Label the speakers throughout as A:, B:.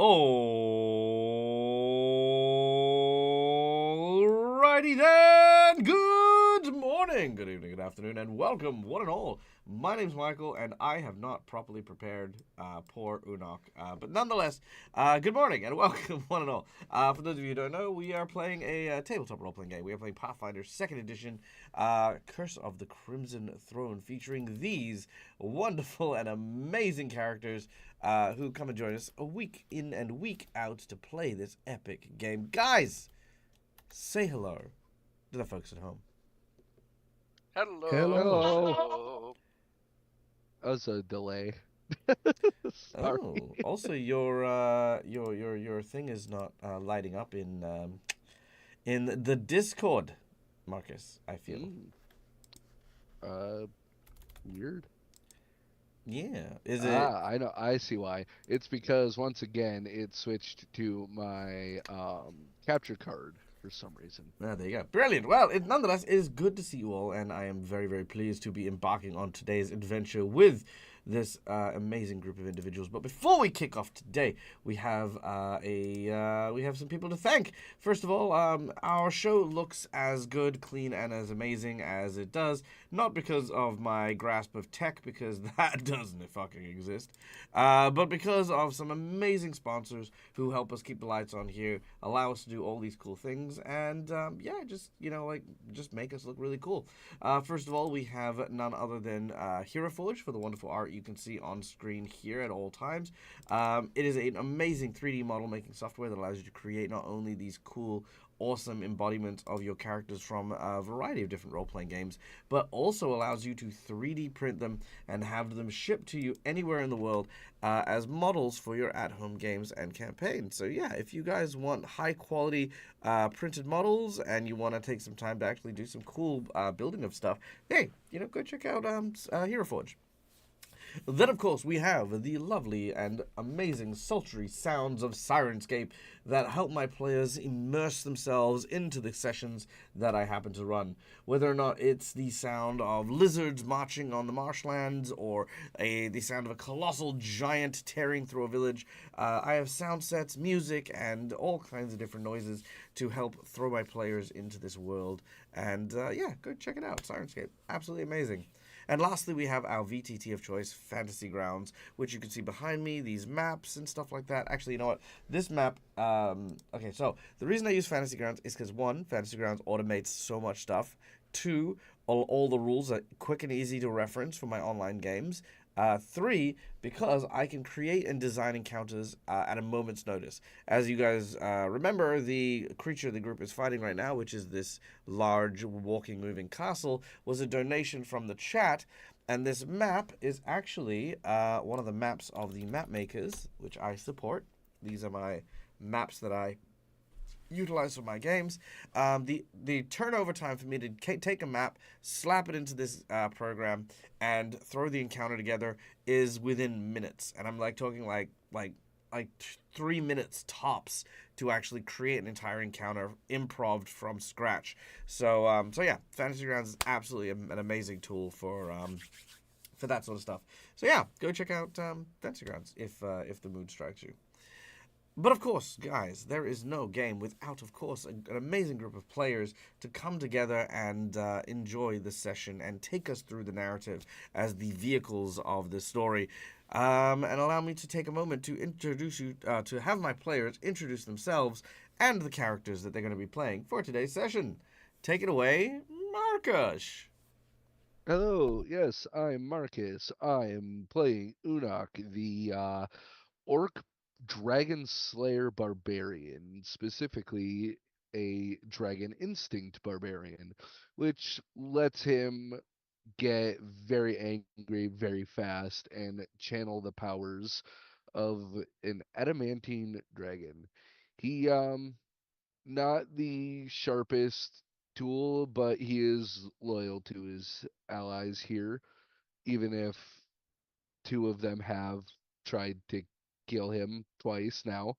A: Alrighty then. Good morning, good evening, good afternoon, and welcome, one and all. My name's Michael, and I have not properly prepared poor Unok. But nonetheless, good morning and welcome, one and all. For those of you who don't know, we are playing a tabletop role playing game. We are playing Pathfinder 2nd Edition, Curse of the Crimson Throne, featuring these wonderful and amazing characters who come and join us a week in and week out to play this epic game. Guys, say hello to the folks at home.
B: Hello.
C: Hello.
B: That was a delay. Sorry.
A: Oh, also your thing is not lighting up in the Discord, Marcus. I feel.
B: Mm, uh, weird.
A: Yeah. Is it?
B: I know. I see why. It's because once again it switched to my capture card for some reason.
A: Ah, there you go. Brilliant. Well, nonetheless, it is good to see you all, and I am very, very pleased to be embarking on today's adventure with this amazing group of individuals. But before we kick off today, we have we have some people to thank. First of all, our show looks as good, clean, and as amazing as it does, not because of my grasp of tech, because that doesn't fucking exist, but because of some amazing sponsors who help us keep the lights on here, allow us to do all these cool things, and yeah, just make us look really cool. First of all, we have none other than Hero Forge for the wonderful art you can see on screen here at all times. It is an amazing 3D model making software that allows you to create not only these cool, awesome embodiments of your characters from a variety of different role-playing games, but also allows you to 3D print them and have them shipped to you anywhere in the world as models for your at-home games and campaigns. So yeah, if you guys want high-quality printed models and you want to take some time to actually do some cool building of stuff, hey, go check out Hero Forge. Then, of course, we have the lovely and amazing sultry sounds of Sirenscape that help my players immerse themselves into the sessions that I happen to run. Whether or not it's the sound of lizards marching on the marshlands or the sound of a colossal giant tearing through a village, I have sound sets, music, and all kinds of different noises to help throw my players into this world. And yeah, go check it out. Sirenscape. Absolutely amazing. And lastly, we have our VTT of choice, Fantasy Grounds, which you can see behind me, these maps and stuff like that. Actually, you know what? This map, okay, so the reason I use Fantasy Grounds is because, one, Fantasy Grounds automates so much stuff. Two, all the rules are quick and easy to reference for my online games. Three, because I can create and design encounters at a moment's notice. As you guys remember, the creature the group is fighting right now, which is this large walking, moving castle, was a donation from the chat. And this map is actually one of the maps of the map makers, which I support. These are my maps that I utilize for my games. The turnover time for me to take a map, slap it into this program, and throw the encounter together is within minutes. And I'm like talking like 3 minutes tops to actually create an entire encounter improv from scratch. So yeah, Fantasy Grounds is absolutely an amazing tool for that sort of stuff. So yeah, go check out Fantasy Grounds if the mood strikes you. But of course, guys, there is no game without, of course, an amazing group of players to come together and enjoy the session and take us through the narrative as the vehicles of the story. And allow me to take a moment to introduce you, to have my players introduce themselves and the characters that they're going to be playing for today's session. Take it away, Marcus.
B: Hello. Yes, I'm Marcus. I am playing Unok, the orc dragon slayer barbarian, specifically a dragon instinct barbarian, which lets him get very angry very fast and channel the powers of an adamantine dragon. He not the sharpest tool, but he is loyal to his allies here, even if two of them have tried to kill him twice now.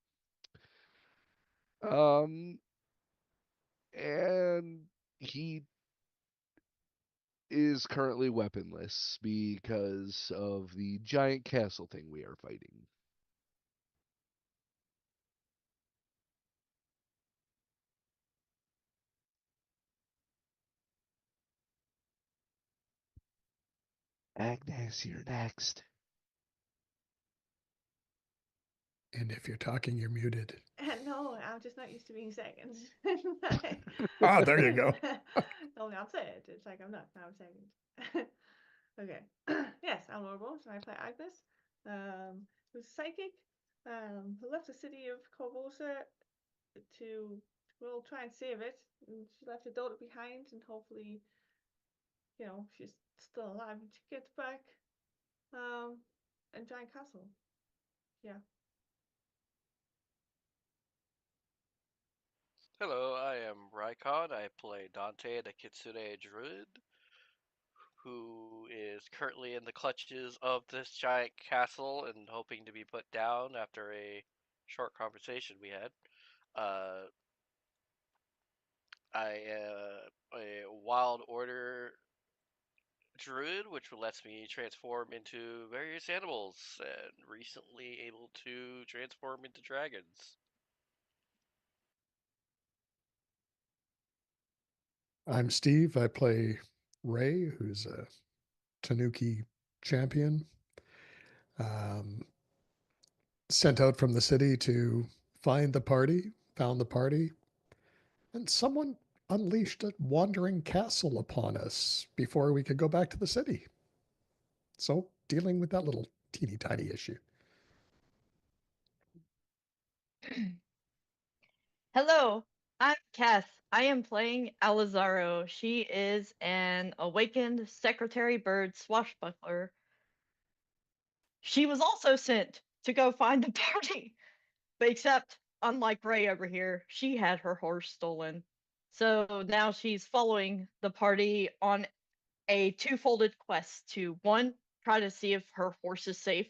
B: Um, and he is currently weaponless because of the giant castle thing we are fighting. Agnes, you're next.
C: And if you're talking, you're muted.
D: No, I'm just not used to being second.
C: Ah, there you go.
D: No, I'm third. It's like I'm not. Now I'm second. Okay. Yes, I'm Laura Bones, and I play Agnes, who's psychic, who left the city of Corvosa to, well, try and save it. And she left her daughter behind, and hopefully, she's still alive and she gets back. And Giant Castle. Yeah.
E: Hello, I am Raikon. I play Dante, the Kitsune Druid, who is currently in the clutches of this giant castle and hoping to be put down after a short conversation we had. Uh, I am a Wild Order Druid, which lets me transform into various animals, and recently able to transform into dragons.
C: I'm Steve. I play Ray, who's a Tanuki champion, um, sent out from the city to find the party, found the party, and someone unleashed a wandering castle upon us before we could go back to the city. So, dealing with that little teeny tiny issue.
F: Hello, I'm Kath. I am playing Alizaro. She is an awakened secretary bird swashbuckler. She was also sent to go find the party, but except, unlike Ray over here, she had her horse stolen. So now she's following the party on a two-folded quest to one, try to see if her horse is safe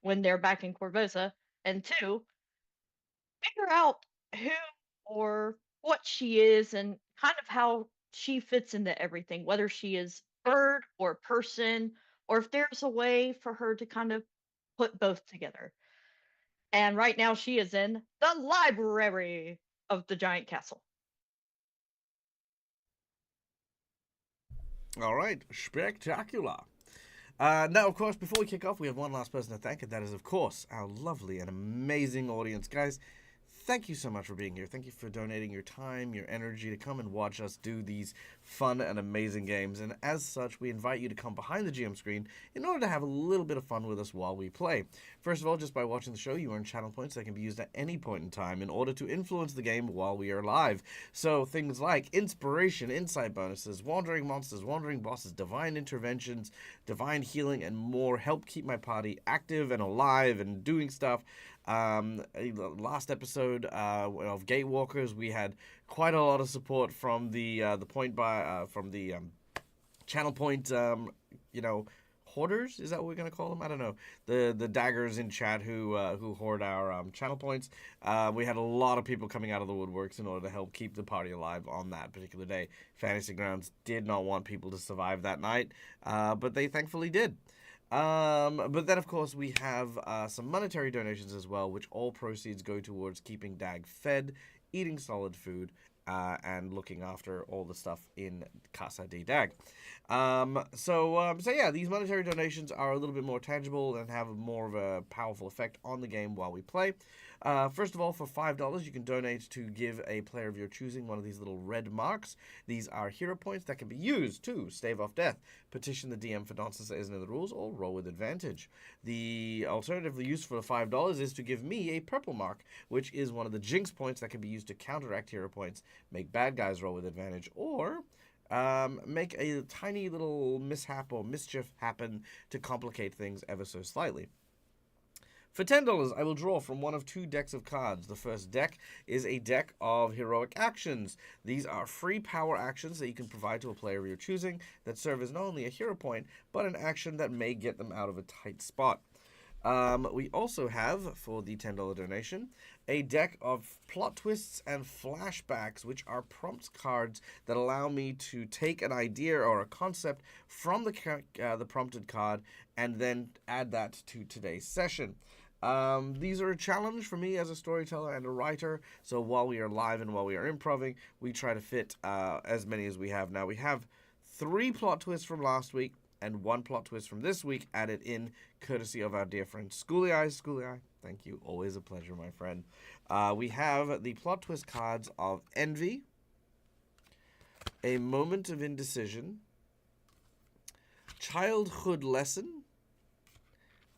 F: when they're back in Corvosa, and two, figure out who or what she is and kind of how she fits into everything, whether she is bird or person, or if there's a way for her to kind of put both together. And right now she is in the library of the giant castle.
A: All right, spectacular. Now, of course, before we kick off, we have one last person to thank, and that is, of course, our lovely and amazing audience. Guys, thank you so much for being here. Thank you for donating your time, your energy to come and watch us do these fun and amazing games. And as such, we invite you to come behind the GM screen in order to have a little bit of fun with us while we play. First of all, just by watching the show, you earn channel points that can be used at any point in time in order to influence the game while we are live. So things like inspiration, insight bonuses, wandering monsters, wandering bosses, divine interventions, divine healing, and more help keep my party active and alive and doing stuff. Last episode of Gatewalkers, we had quite a lot of support from the point by from the channel point hoarders. Is that what we're gonna call them? I don't know. The daggers in chat who hoard our channel points. We had a lot of people coming out of the woodworks in order to help keep the party alive on that particular day. Fantasy Grounds did not want people to survive that night, but they thankfully did. But then, of course, we have some monetary donations as well, which all proceeds go towards keeping Dag fed, eating solid food, and looking after all the stuff in Casa de Dag. So yeah, these monetary donations are a little bit more tangible and have more of a powerful effect on the game while we play. First of all, for $5, you can donate to give a player of your choosing one of these little red marks. These are hero points that can be used to stave off death, petition the DM for nonsense that isn't in the rules, or roll with advantage. The alternative use for the $5 is to give me a purple mark, which is one of the jinx points that can be used to counteract hero points, make bad guys roll with advantage, or make a tiny little mishap or mischief happen to complicate things ever so slightly. For $10, I will draw from one of two decks of cards. The first deck is a deck of heroic actions. These are free power actions that you can provide to a player of your choosing that serve as not only a hero point, but an action that may get them out of a tight spot. We also have, for the $10 donation, a deck of plot twists and flashbacks, which are prompt cards that allow me to take an idea or a concept from the prompted card and then add that to today's session. These are a challenge for me as a storyteller and a writer, so while we are live and while we are improving, we try to fit as many as we have now. We have 3 plot twists from last week, and one plot twist from this week added in, courtesy of our dear friend Schooly Eye. Schooly Eye, thank you. Always a pleasure, my friend. We have the plot twist cards of Envy, A Moment of Indecision, Childhood Lesson,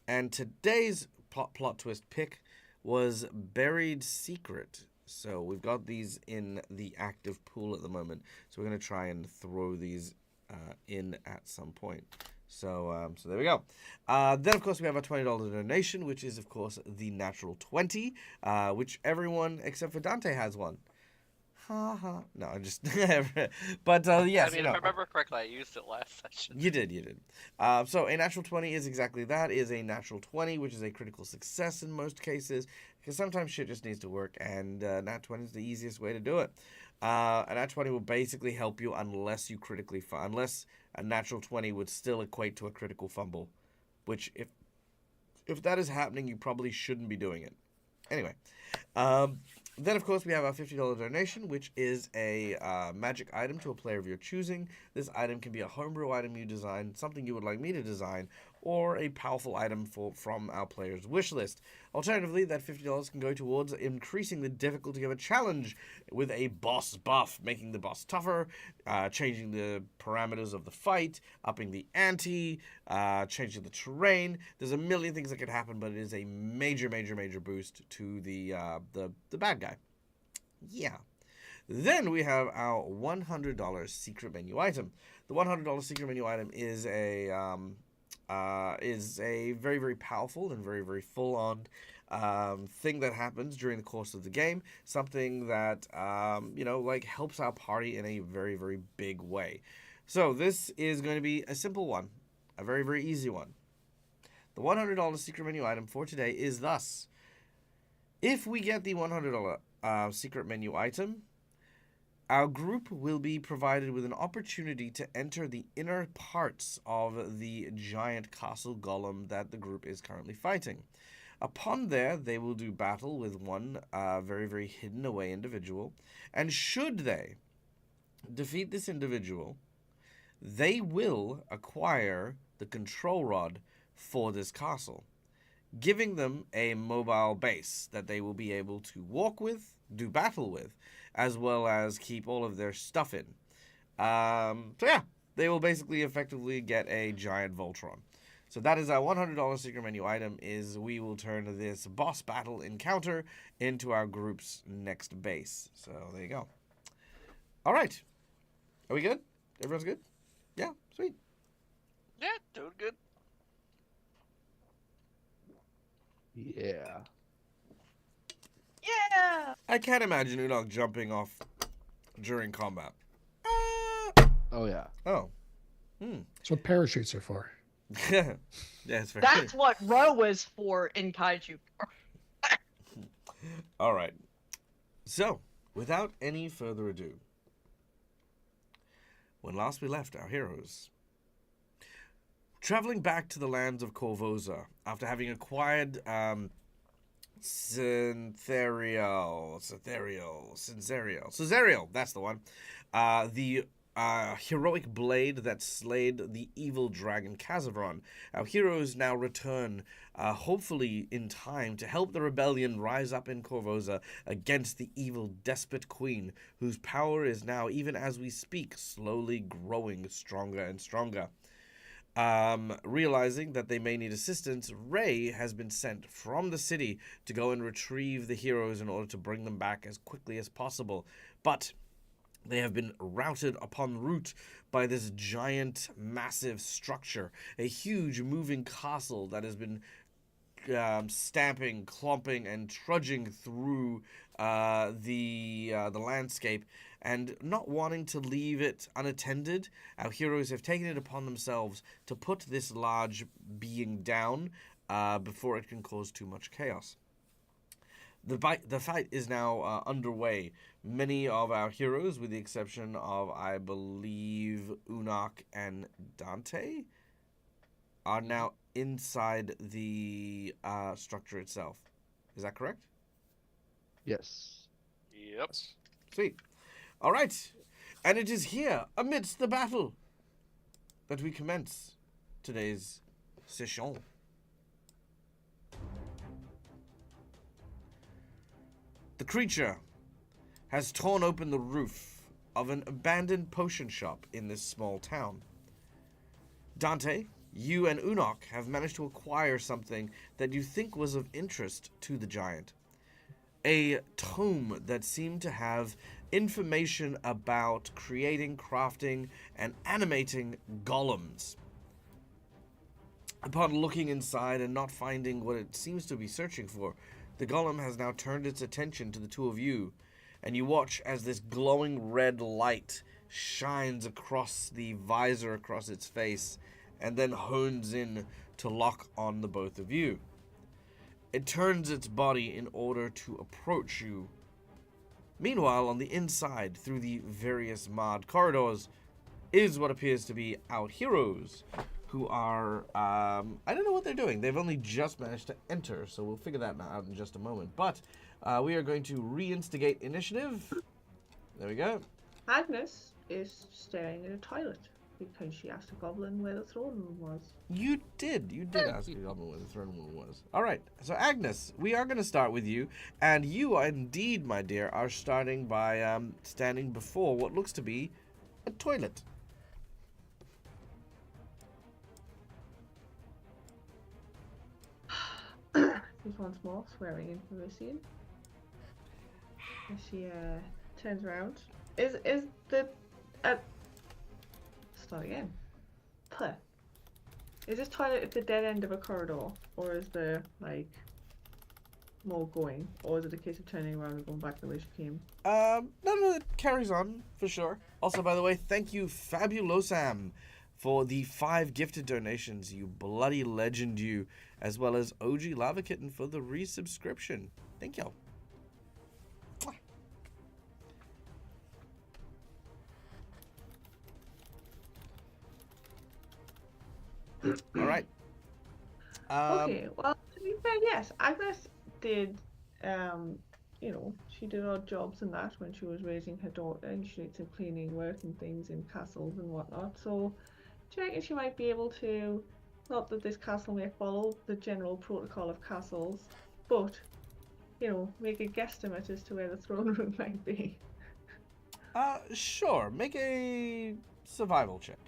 A: and today's plot twist pick was Buried Secret. So we've got these in the active pool at the moment. So we're going to try and throw these in at some point. So there we go. Then, of course, we have our $20 donation, which is, of course, the natural 20, which everyone except for Dante has one. Ha ha. No, I'm just. But yes,
E: I mean, if I remember correctly, I used it last session.
A: You did. So a natural 20 is exactly that. Is a natural 20, which is a critical success in most cases, because sometimes shit just needs to work, and nat 20 is the easiest way to do it. A nat 20 will basically help you unless you critically unless a natural 20 would still equate to a critical fumble, which if that is happening, you probably shouldn't be doing it. Anyway, then, of course, we have our $50 donation, which is a magic item to a player of your choosing. This item can be a homebrew item you design, something you would like me to design, or a powerful item from our player's wish list. Alternatively, that $50 can go towards increasing the difficulty of a challenge with a boss buff, making the boss tougher, changing the parameters of the fight, upping the ante, changing the terrain. There's a million things that could happen, but it is a major, major, major boost to the bad guy. Yeah. Then we have our $100 secret menu item. The $100 secret menu item is a very, very powerful and very, very full-on thing that happens during the course of the game. Something that, helps our party in a very, very big way. So this is going to be a simple one. A very, very easy one. The $100 secret menu item for today is thus. If we get the $100 secret menu item, our group will be provided with an opportunity to enter the inner parts of the giant castle golem that the group is currently fighting. Upon there, they will do battle with one very, very hidden away individual, and should they defeat this individual, they will acquire the control rod for this castle, giving them a mobile base that they will be able to walk with, do battle with, as well as keep all of their stuff in. They will basically effectively get a giant Voltron. So that is our $100 secret menu item, is we will turn this boss battle encounter into our group's next base. So there you go. All right. Are we good? Everyone's good? Yeah, sweet.
E: Yeah, doing good.
B: Yeah.
F: Yeah.
A: I can't imagine Unok jumping off during combat.
B: Oh yeah.
A: Oh.
C: That's what parachutes are for.
A: Yeah, it's very...
F: That's what row is for in Kaiju.
A: All right. So, without any further ado, when last we left our heroes, traveling back to the lands of Corvosa after having acquired Cintherial, that's the one. The heroic blade that slayed the evil dragon Kazavron. Our heroes now return, hopefully in time, to help the rebellion rise up in Corvosa against the evil despot queen, whose power is now, even as we speak, slowly growing stronger and stronger. Realizing that they may need assistance, Ray has been sent from the city to go and retrieve the heroes in order to bring them back as quickly as possible. But they have been routed upon route by this giant, massive structure, a huge moving castle that has been stamping, clomping, and trudging through the landscape, and not wanting to leave it unattended, our heroes have taken it upon themselves to put this large being down before it can cause too much chaos. The fight is now underway. Many of our heroes, with the exception of, I believe, Unok and Dante, are now inside the structure itself. Is that correct?
B: Yes.
E: Yep.
A: Sweet. All right. And it is here, amidst the battle, that we commence today's session. The creature has torn open the roof of an abandoned potion shop in this small town. Dante, you and Unok have managed to acquire something that you think was of interest to the giant. A tome that seemed to have information about creating, crafting, and animating golems. Upon looking inside and not finding what it seems to be searching for, the golem has now turned its attention to the two of you, and you watch as this glowing red light shines across the visor across its face and then hones in to lock on the both of you. It turns its body in order to approach you. Meanwhile, on the inside, through the various mod corridors, is what appears to be our heroes, who are, I don't know what they're doing. They've only just managed to enter, so we'll figure that out in just a moment. But we are going to reinstigate initiative. There we go.
D: Agnes is staring at a toilet because she asked a goblin where the throne room was.
A: You did ask a goblin where the throne room was. All right, so Agnes, we are going to start with you, and you indeed, my dear, are starting by standing before what looks to be a toilet.
D: She's once more swearing in Parisian. As she turns around. Is the start again. Puh. Is this toilet at the dead end of a corridor, or is there like more going, or is it a case of turning around and going back the way she came?
A: No, it carries on for sure. Also, by the way, thank you, Fabulosam, for the 5 gifted donations. You bloody legend, you, as well as OG Lava Kitten for the resubscription. Thank you. All right.
D: Okay, well, to be fair, yes, Agnes did, she did odd jobs and that when she was raising her daughter, and she did some cleaning work and things in castles and whatnot, so do you reckon she might be able to, not that this castle may follow the general protocol of castles, but, make a guesstimate as to where the throne room might be?
A: Sure. Make a survival check.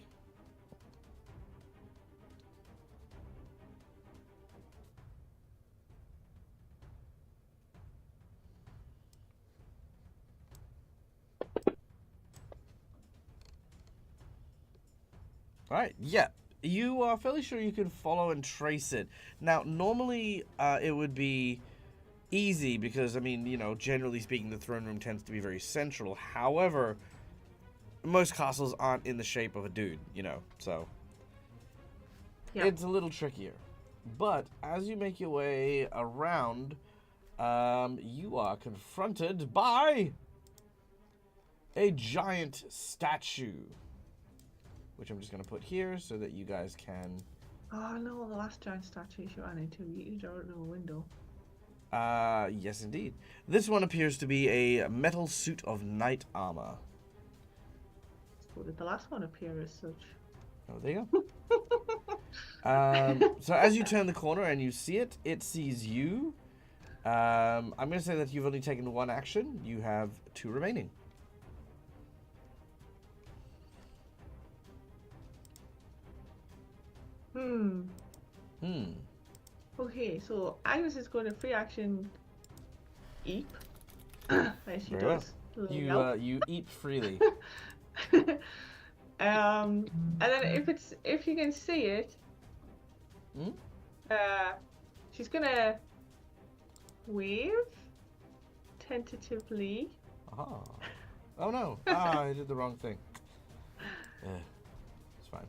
A: All right, yeah. You are fairly sure you can follow and trace it. Now, normally it would be easy because, generally speaking, the throne room tends to be very central. However, most castles aren't in the shape of a dude, so
D: Yeah.
A: it's a little trickier. But as you make your way around, you are confronted by a giant statue, which I'm just going to put here so that you guys can...
D: Oh no, the last giant statue she ran into, you don't know a window.
A: Yes indeed. This one appears to be a metal suit of knight armor.
D: So did the last one appear as such?
A: Oh, there you go. So as you turn the corner and you see it, it sees you. I'm going to say that you've only taken 1 action. You have 2 remaining.
D: Okay, so Agnes is going to free action eep. As she
A: Very well.
D: does. Little yelp.
A: You eat freely.
D: And then if you can see it, she's gonna wave tentatively.
A: Aha. Oh no. I did the wrong thing. It's fine.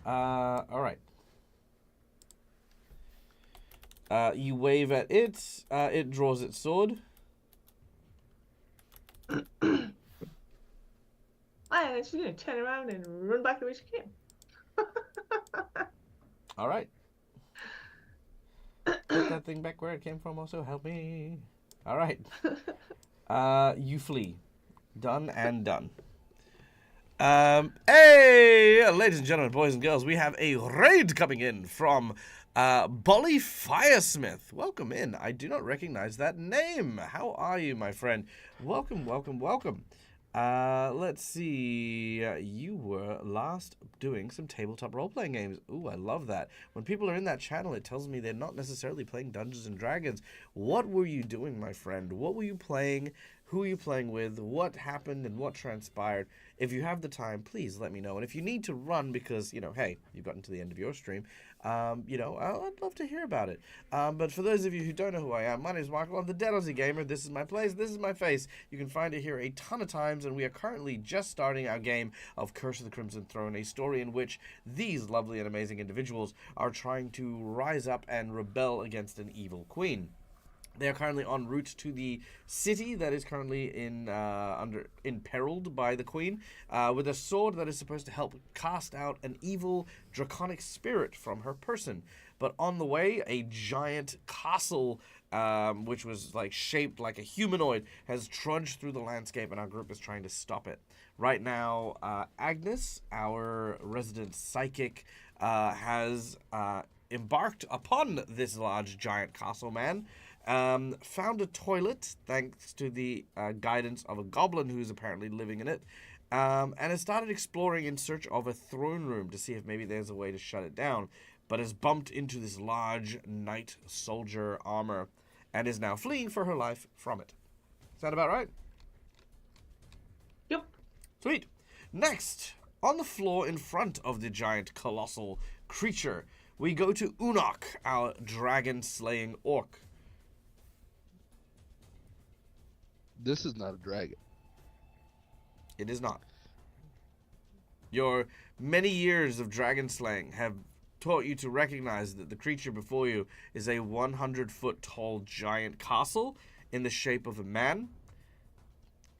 A: Alright. You wave at it. It draws its sword.
D: And then she's gonna turn around and run back the way she came.
A: Alright. Put that thing back where it came from also. Help me. Alright. You flee. Done and done. Hey, ladies and gentlemen, boys and girls, we have a raid coming in from Bolly Firesmith. Welcome in. I do not recognize that name. How are you, my friend? Welcome, welcome, welcome. Let's see. You were last doing some tabletop role-playing games. Ooh, I love that. When people are in that channel, it tells me they're not necessarily playing Dungeons and Dragons. What were you doing, my friend? What were you playing? Who are you playing with? What happened and what transpired? If you have the time, please let me know. And if you need to run because, hey, you've gotten to the end of your stream, I'd love to hear about it. But for those of you who don't know who I am, my name is Michael. I'm the Dead Aussie Gamer. This is my place. This is my face. You can find it here a ton of times, and we are currently just starting our game of Curse of the Crimson Throne, a story in which these lovely and amazing individuals are trying to rise up and rebel against an evil queen. They are currently en route to the city that is currently imperiled by the queen, with a sword that is supposed to help cast out an evil draconic spirit from her person. But on the way, a giant castle, which was shaped like a humanoid, has trudged through the landscape, and our group is trying to stop it. Right now, Agnes, our resident psychic, has embarked upon this large giant castle man. Found a toilet thanks to the guidance of a goblin who's apparently living in it, and has started exploring in search of a throne room to see if maybe there's a way to shut it down, but has bumped into this large knight soldier armor and is now fleeing for her life from it. Is that about right?
D: Yep.
A: Sweet. Next, on the floor in front of the giant colossal creature, we go to Unok, our dragon-slaying orc.
B: This is not a dragon.
A: It is not. Your many years of dragon slaying have taught you to recognize that the creature before you is a 100-foot tall giant castle in the shape of a man,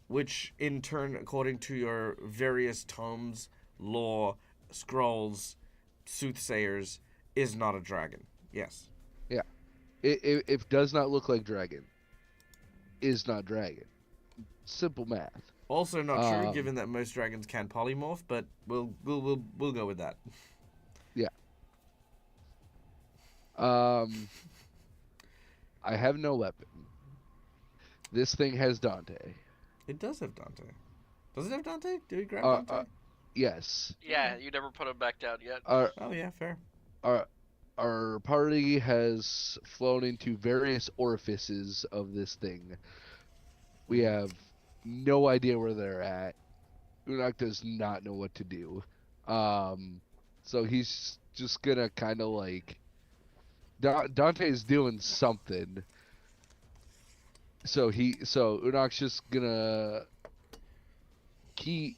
A: which in turn, according to your various tomes, lore, scrolls, soothsayers, is not a dragon. Yes.
B: Yeah. It does not look like dragon. Is not dragon. Simple math.
A: Also not true, given that most dragons can polymorph, but we'll go with that.
B: Yeah. I have no weapon. This thing has Dante.
A: It does have Dante. Does it have Dante? Did we grab Dante?
B: Yes.
E: Yeah, you never put him back down yet.
A: Oh yeah, fair.
B: Our party has flown into various orifices of this thing. We have no idea where they're at. Unok does not know what to do. So he's just gonna kind of Dante's doing something. So Unok's just gonna keep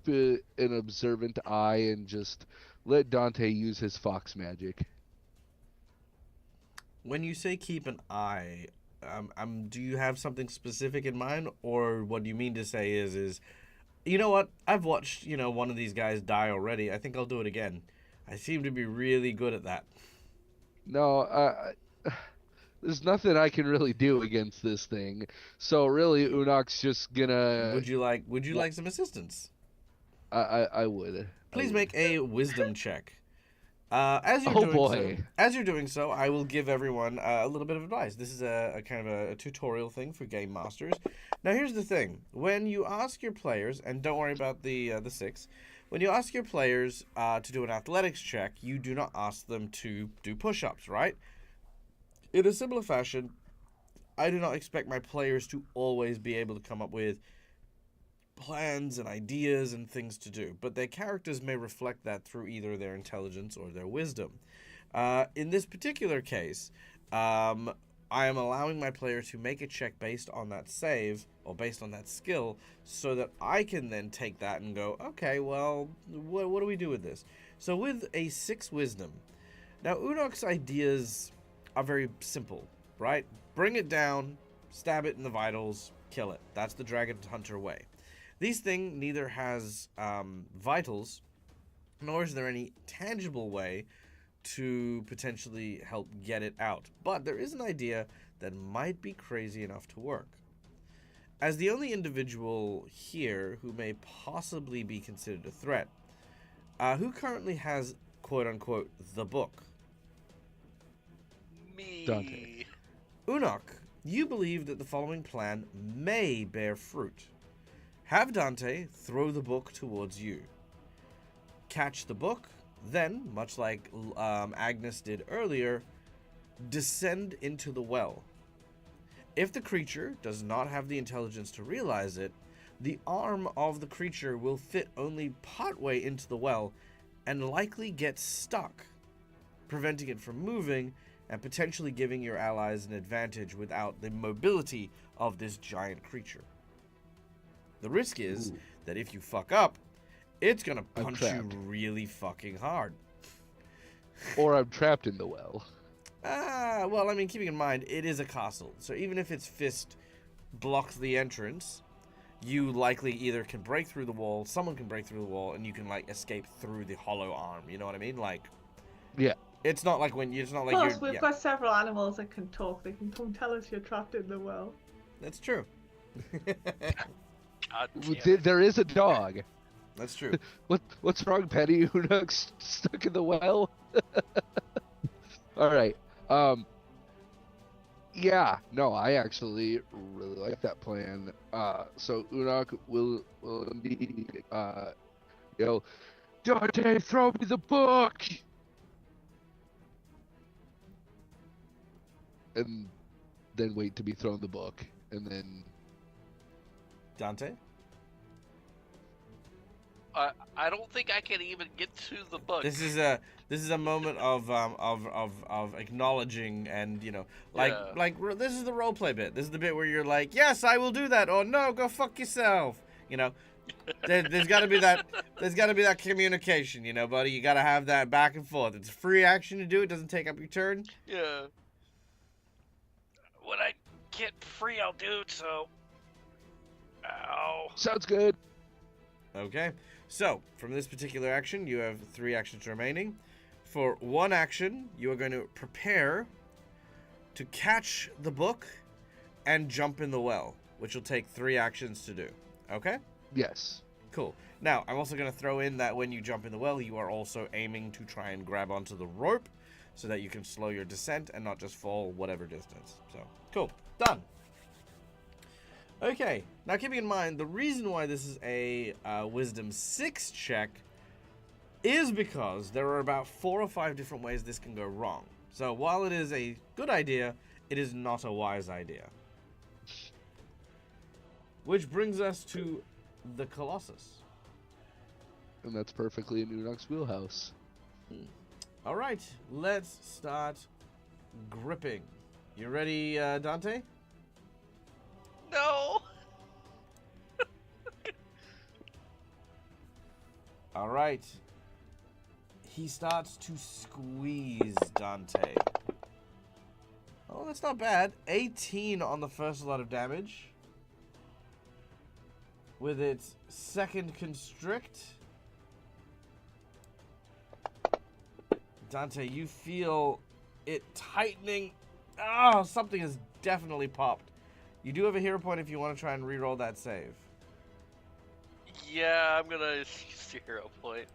B: an observant eye and just let Dante use his fox magic.
A: When you say keep an eye, do you have something specific in mind, or what you mean to say is, you know what? I've watched, one of these guys die already. I think I'll do it again. I seem to be really good at that.
B: No, there's nothing I can really do against this thing. So really, Unok's just gonna.
A: Would you like some assistance?
B: I would.
A: Please make a wisdom check. As you're doing so, I will give everyone a little bit of advice. This is a kind of a tutorial thing for game masters. Now, here's the thing: when you ask your players, and don't worry about the 6, when you ask your players to do an athletics check, you do not ask them to do push-ups, right? In a similar fashion, I do not expect my players to always be able to come up with plans and ideas and things to do, but their characters may reflect that through either their intelligence or their wisdom. In this particular case, I am allowing my player to make a check based on that save or based on that skill, so that I can then take that and go, okay, well, what do we do with this? So with a 6 wisdom, now Unok's ideas are very simple, right? Bring it down, stab it in the vitals, kill it. That's the dragon hunter way. This thing neither has vitals, nor is there any tangible way to potentially help get it out. But there is an idea that might be crazy enough to work. as the only individual here who may possibly be considered a threat, who currently has, quote-unquote, the book?
E: Me.
B: Dante.
A: Unok, you believe that the following plan may bear fruit. Have Dante throw the book towards you. Catch the book, then, much like Agnes did earlier, descend into the well. If the creature does not have the intelligence to realize it, the arm of the creature will fit only partway into the well and likely get stuck, preventing it from moving and potentially giving your allies an advantage without the mobility of this giant creature. The risk is that if you fuck up, it's gonna
B: I'm
A: punch you
B: trapped.
A: really fucking hard.
B: Or I'm trapped in the well.
A: Well, I mean, keeping in mind, it is a castle, so even if its fist blocks the entrance, you likely either can break through the wall, someone can break through the wall, and you can, like, escape through the hollow arm, you know what I mean? Like,
B: Yeah.
A: it's not like when, it's not like
D: Plus,
A: you're,
D: we've
A: yeah,
D: got several animals that can talk. They can come tell us you're trapped in the well.
A: that's true.
E: God damn
B: Th-
E: it.
B: There is a dog.
A: That's true.
B: What's wrong, Penny? Unuk's stuck in the well? All right. Yeah, no, I actually really like that plan. So Unok will indeed yell, Dante, throw me the book, and then wait to be thrown the book, and then
A: Dante?
E: I don't think I can even get to the book.
A: This is a moment of acknowledging and, you know, like
E: Yeah.
A: this is the role play bit. This is the bit where you're like, yes, I will do that, or no, go fuck yourself. You know, there's got to be that communication. You know, buddy, you got to have that back and forth. It's a free action to do. It doesn't take up your turn.
E: Yeah. When I get free, I'll do it, so. Ow.
B: sounds good.
A: Okay. So, from this particular action, you have 3 actions remaining. For 1 action, you are going to prepare to catch the book and jump in the well, which will take 3 actions to do. Okay?
B: Yes.
A: Cool. Now, I'm also going to throw in that when you jump in the well, you are also aiming to try and grab onto the rope so that you can slow your descent and not just fall whatever distance. So, cool. Done. Okay, now keeping in mind, the reason why this is a Wisdom 6 check is because there are about 4 or 5 different ways this can go wrong. So while it is a good idea, it is not a wise idea. Which brings us to the Colossus.
B: And that's perfectly in Unuk's wheelhouse.
A: Alright, let's start gripping. You ready, Dante?
E: No.
A: Alright. He starts to squeeze Dante. Oh, that's not bad. 18 on the first lot of damage. With its second constrict. Dante, you feel it tightening. Oh, something has definitely popped. You do have a hero point if you want to try and reroll that save.
E: Yeah, I'm gonna use the hero point.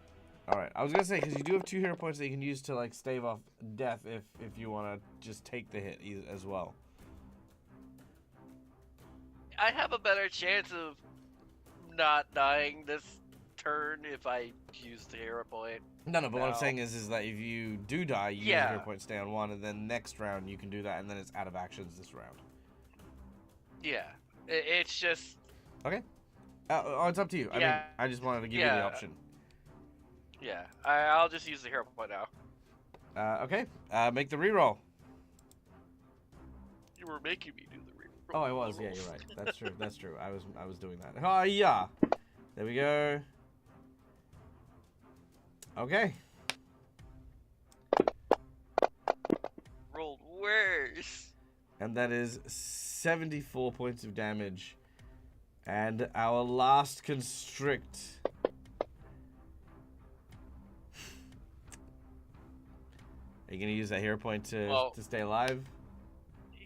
A: Alright, I was going to say, because you do have 2 hero points that you can use to, like, stave off death if you want to just take the hit as well.
E: I have a better chance of not dying this turn if I use the hero point.
A: No, but what I'm
E: No.
A: saying is that if you do die, you use
E: Yeah.
A: a hero point, stay on 1, and then next round you can do that, and then it's out of actions this round.
E: Yeah, it's just.
A: Okay. It's up to you. I mean,
E: Yeah.
A: I just wanted to give you the option.
E: Yeah, I'll just use the hero point now.
A: Okay. Make the reroll.
E: You were making me do the reroll.
A: Oh, I was. Yeah, you're right. That's true. That's true. I was doing that. Oh, yeah. There we go. Okay.
E: Rolled worse.
A: And that is 74 points of damage. And our last constrict. Are you going to use that hero point to stay alive?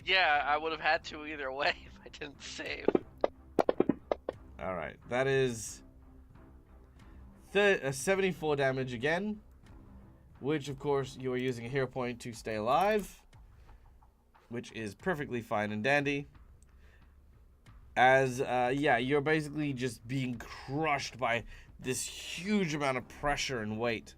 E: Yeah, I would have had to either way if I didn't save.
A: All right, that is 74 damage again, which of course you are using a hero point to stay alive, which is perfectly fine and dandy. As yeah, you're basically just being crushed by this huge amount of pressure and weight.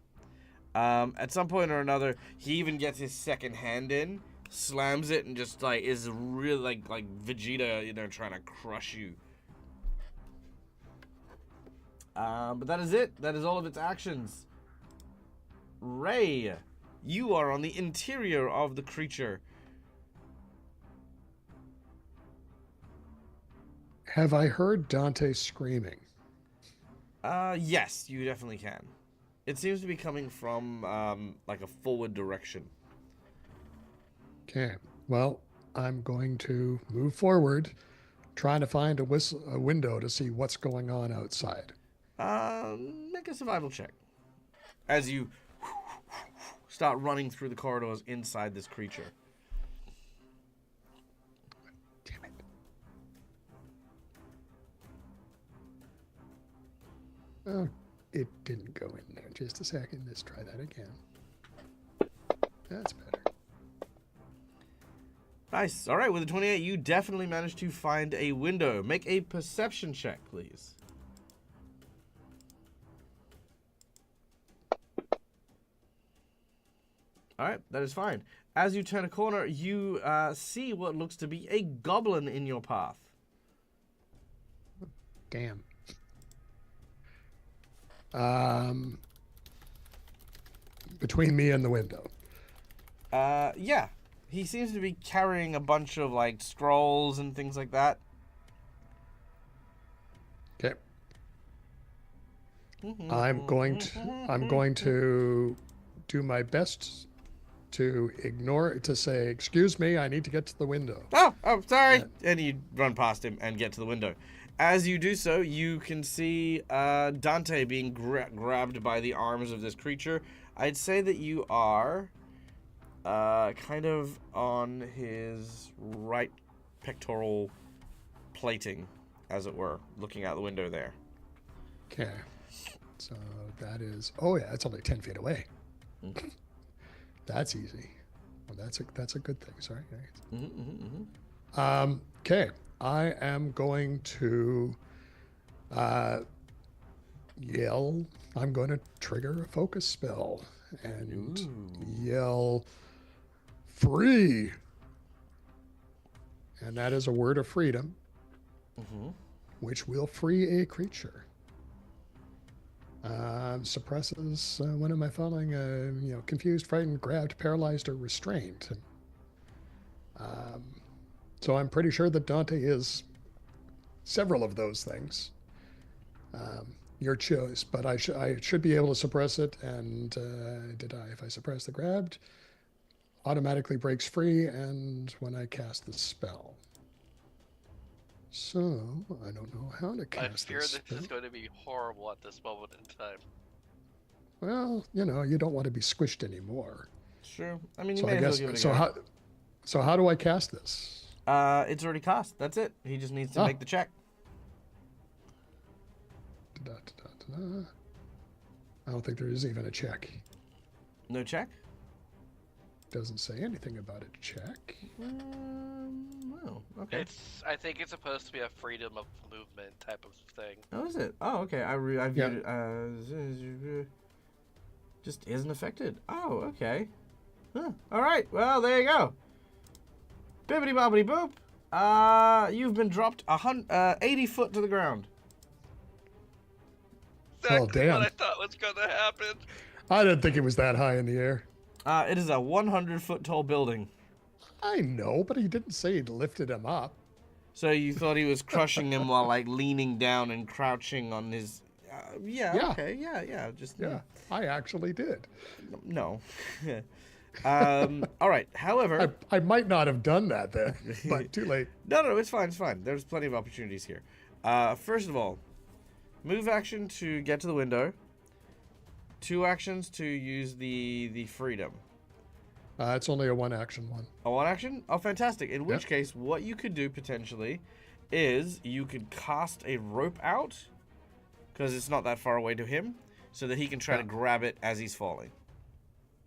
A: At some point or another, he even gets his second hand in, slams it, and just like is really like Vegeta, you know, trying to crush you. But that is it. That is all of its actions. Ray, you are on the interior of the creature.
C: Have I heard Dante screaming?
A: Yes, you definitely can. It seems to be coming from like a forward direction.
C: Okay. Well, I'm going to move forward, trying to find a window to see what's going on outside.
A: Make a survival check. As you start running through the corridors inside this creature.
C: Damn it. Oh, it didn't go in there. Just a second. Let's try that again. That's better.
A: Nice. All right, with a 28, you definitely managed to find a window. Make a perception check, please. All right, that is fine. As you turn a corner, you see what looks to be a goblin in your path.
C: Damn. Between me and the window.
A: Yeah. He seems to be carrying a bunch of, like, scrolls and things like that.
C: Okay. I'm going to do my best to ignore to say, "Excuse me, I need to get to the window."
A: Oh, sorry. And you run past him and get to the window. As you do so, you can see Dante being grabbed by the arms of this creature. I'd say that you are kind of on his right pectoral plating, as it were, looking out the window there.
C: Okay. So that is. Oh yeah, it's only 10 feet away.
A: Mm-hmm.
C: That's easy. Well, that's a good thing. Sorry.
A: Mm-hmm.
C: Okay. I am going to yell. I'm going to trigger a focus spell and yell, "Free!" And that is a word of freedom, which will free a creature. Suppresses one of my following, confused, frightened, grabbed, paralyzed, or restrained. So I'm pretty sure that Dante is several of those things. Your choice, but I should be able to suppress it, and if I suppress the grabbed, automatically breaks free, and when I cast the spell. So, I don't know how to cast this.
E: I fear this is going to be horrible at this moment in time.
C: Well, you don't want to be squished anymore.
A: Sure. I mean, you
C: So
A: may
C: I
A: as well
C: guess,
A: give it a
C: so
A: go.
C: how do I cast this?
A: It's already cast. That's it. He just needs to make the check.
C: I don't think there is even a check.
A: No check?
C: Doesn't say anything about a check.
A: Well, okay.
E: I think it's supposed to be a freedom of movement type of thing.
A: Oh, is it? Oh, okay. I viewed it as just isn't affected. Oh, okay. Huh. All right. Well, there you go. Bibbity bobbity boop. You've been dropped 80 foot to the ground.
E: Exactly
C: damn.
E: what I thought was going to happen.
C: I didn't think it was that high in the air.
A: It is a 100-foot tall building.
C: I know, but he didn't say he'd lifted him up.
A: So you thought he was crushing him while like leaning down and crouching on his?
C: Yeah.
A: Okay. Yeah. Just
C: Yeah, I actually did.
A: no. All right. However,
C: I might not have done that then, but too late.
A: No, it's fine. It's fine. There's plenty of opportunities here. First of all, move action to get to the window. 2 actions to use the freedom.
C: It's only a 1-action one.
A: A 1 action? Oh, fantastic. In which case, what you could do potentially is you could cast a rope out, because it's not that far away to him, so that he can try to grab it as he's falling.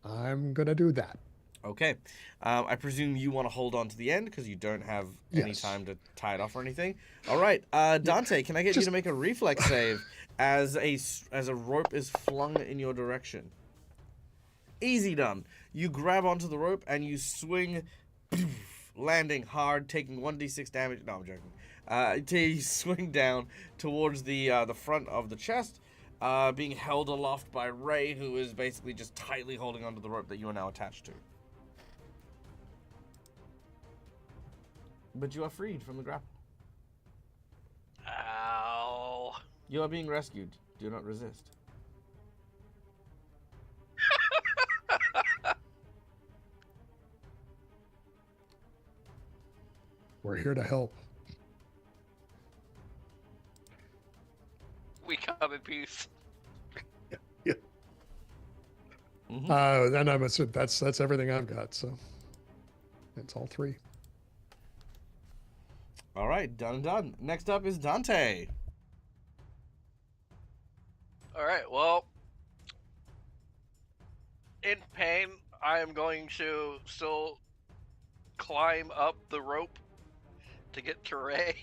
C: I'm going to do that.
A: Okay. I presume you want to hold on to the end because you don't have any
C: Yes.
A: time to tie it off or anything. All right. Dante, can I get you to make a reflex save as a rope is flung in your direction? Easy done. You grab onto the rope and you swing, landing hard, taking 1d6 damage. No, I'm joking. You swing down towards the front of the chest, being held aloft by Ray, who is basically just tightly holding onto the rope that you are now attached to. But you are freed from the grapple.
E: Ow.
A: You are being rescued. Do not resist.
C: We're here to help.
E: We come in peace.
A: Mm-hmm.
C: And I'm assuming that's everything I've got. So it's all three.
A: All right, done. Next up is Dante.
E: All right, well, in pain, I am going to still climb up the rope to get to Ray.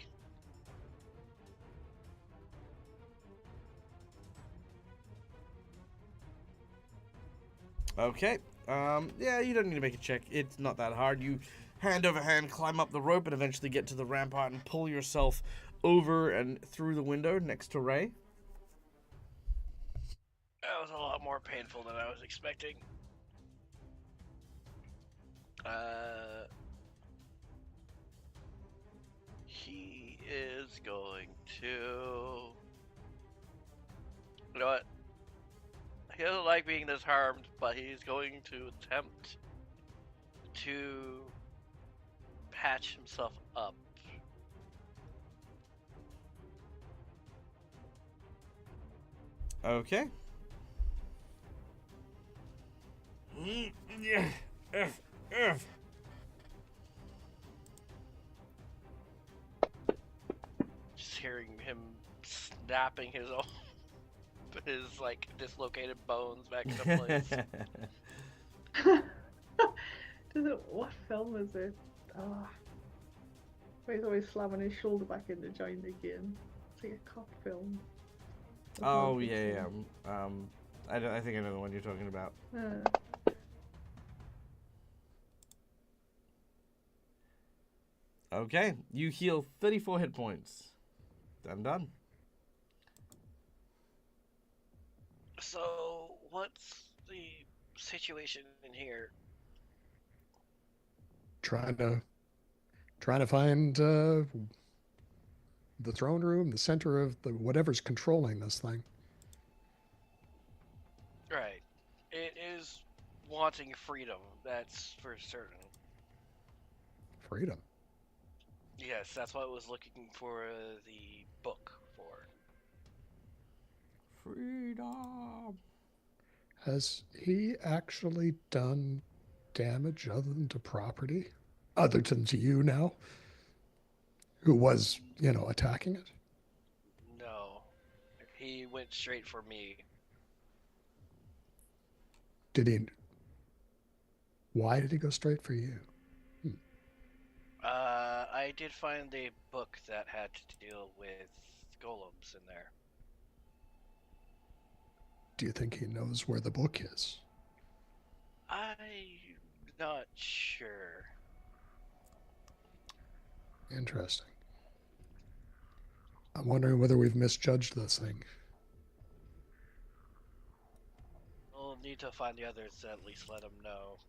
A: Okay. Yeah, you don't need to make a check. It's not that hard. You hand over hand climb up the rope and eventually get to the rampart and pull yourself over and through the window next to Ray.
E: That was a lot more painful than I was expecting. He is going to... You know what? He doesn't like being disarmed, but he's going to attempt to patch himself up.
A: Okay.
E: Just hearing him snapping his own, his like dislocated bones back into place.
D: What film is it? Oh. Where he's always slamming his shoulder back into joint again. It's like a cop film.
A: Oh yeah. I think I know the one you're talking about. Okay, you heal 34 hit points. Done.
E: So, what's the situation in here?
C: Trying to find the throne room, the center of the whatever's controlling this thing.
E: Right. It is wanting freedom, that's for certain.
C: Freedom.
E: Yes, that's what I was looking for the book for.
A: Freedom.
C: Has he actually done damage other than to property? Other than to you now? Who was, attacking it?
E: No. He went straight for me.
C: Did he? Why did he go straight for you?
E: I did find a book that had to deal with golems in there.
C: Do you think he knows where the book is?
E: I'm not sure.
C: Interesting. I'm wondering whether we've misjudged this thing.
E: We'll need to find the others to at least let him know.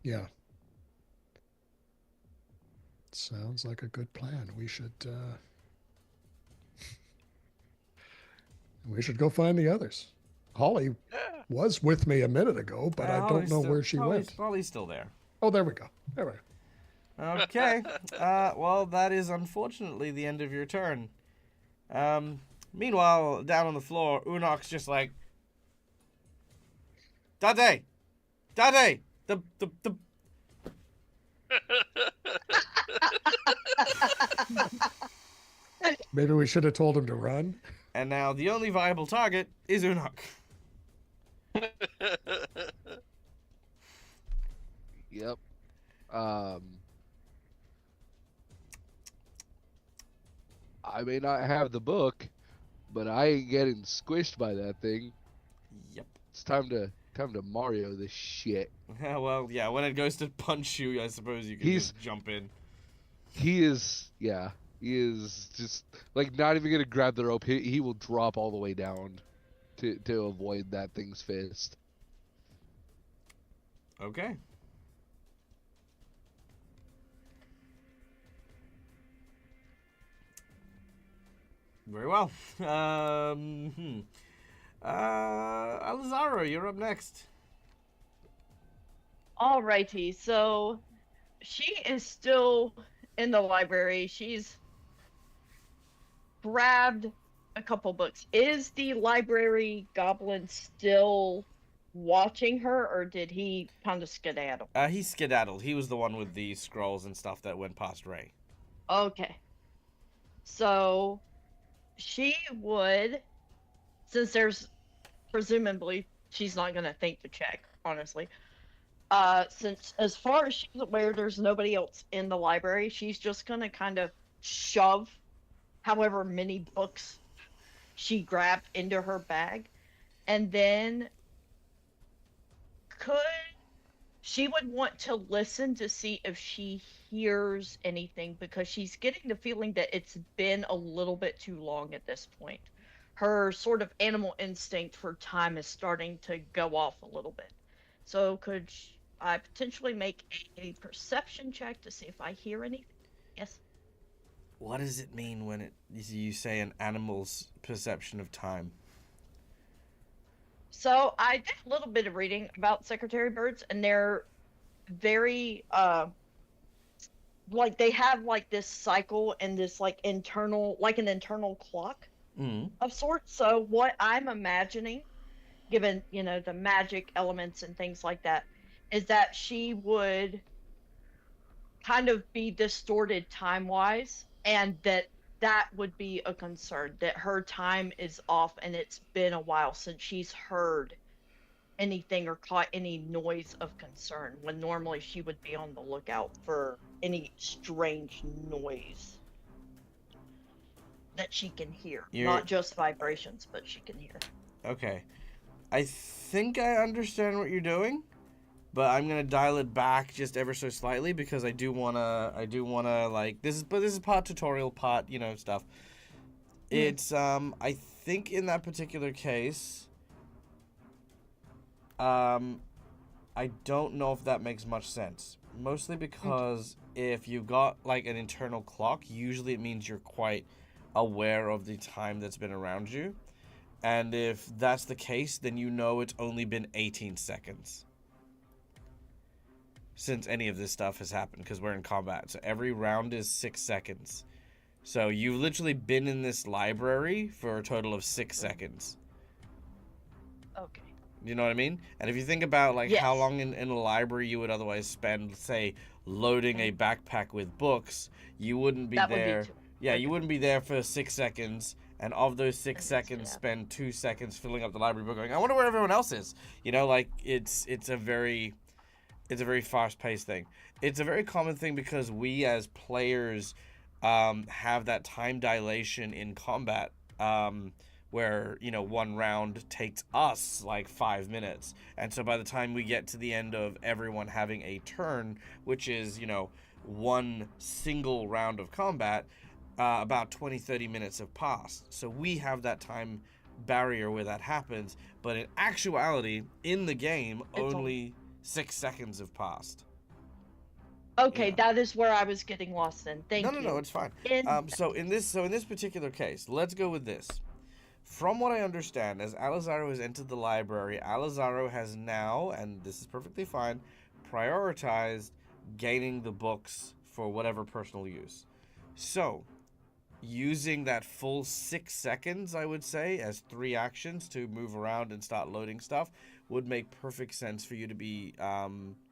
C: Yeah. Sounds like a good plan. We should go find the others. Holly was with me a minute ago, but I don't know where she went.
A: Holly's still there.
C: Oh, there we go.
A: Okay. Well, that is unfortunately the end of your turn. Meanwhile, down on the floor, Unok's just like, Dade, the
C: Maybe we should have told him to run.
A: And now the only viable target is Unok.
B: Yep. Um, I may not have the book, but I ain't getting squished by that thing.
A: Yep.
B: It's time to Mario this shit.
A: Yeah, well, yeah, when it goes to punch you, I suppose you can just jump in.
B: He is just like not even gonna grab the rope. He will drop all the way down to avoid that thing's fist.
A: Okay. Very well. Alazaro, you're up next.
F: Alrighty, so she is still in the library. She's grabbed a couple books. Is the library goblin still watching her, or did he kind of skedaddle?
A: He skedaddled. He was the one with the scrolls and stuff that went past Ray.
F: Okay. So she would, since there's presumably she's not gonna think to check, honestly. Since as far as she's aware, there's nobody else in the library, she's just gonna kind of shove however many books she grabbed into her bag, and then she would want to listen to see if she hears anything, because she's getting the feeling that it's been a little bit too long at this point. Her sort of animal instinct for time is starting to go off a little bit. So could I potentially make a perception check to see if I hear anything? Yes.
A: What does it mean when you say an animal's perception of time?
F: So I did a little bit of reading about secretary birds, and they're very like they have like this cycle and this like an internal clock of sorts. So what I'm imagining, given the magic elements and things like that, is that she would kind of be distorted time-wise, and that would be a concern, that her time is off and it's been a while since she's heard anything or caught any noise of concern, when normally she would be on the lookout for any strange noise that she can hear. Not just vibrations, but she can hear.
A: Okay. I think I understand what you're doing, but I'm gonna dial it back just ever so slightly, because I do wanna like this is part tutorial, part stuff. It's I think in that particular case, I don't know if that makes much sense. Mostly because if you've got like an internal clock, usually it means you're quite aware of the time that's been around you. And if that's the case, then it's only been 18 seconds since any of this stuff has happened, because we're in combat. So every round is 6 seconds. So you've literally been in this library for a total of 6 seconds.
F: Okay.
A: You know what I mean? And if you think about like how long in a library you would otherwise spend, say, loading a backpack with books, you wouldn't be there. You wouldn't be there for 6 seconds. And of those 6 seconds, spend 2 seconds filling up the library book going, I wonder where everyone else is. Like it's a very fast-paced thing. It's a very common thing because we as players have that time dilation in combat, where one round takes us like 5 minutes, and so by the time we get to the end of everyone having a turn, which is one single round of combat, about 20-30 minutes have passed. So we have that time barrier where that happens, but in actuality in the game only 6 seconds have passed.
F: Okay, that is where I was getting lost then. Thank you.
A: No, it's fine. So in this particular case, let's go with this. From what I understand, as Alazaro has entered the library, Alazaro has now, and this is perfectly fine, prioritized gaining the books for whatever personal use. So, using that full 6 seconds, I would say, as 3 actions to move around and start loading stuff, would make perfect sense for you to be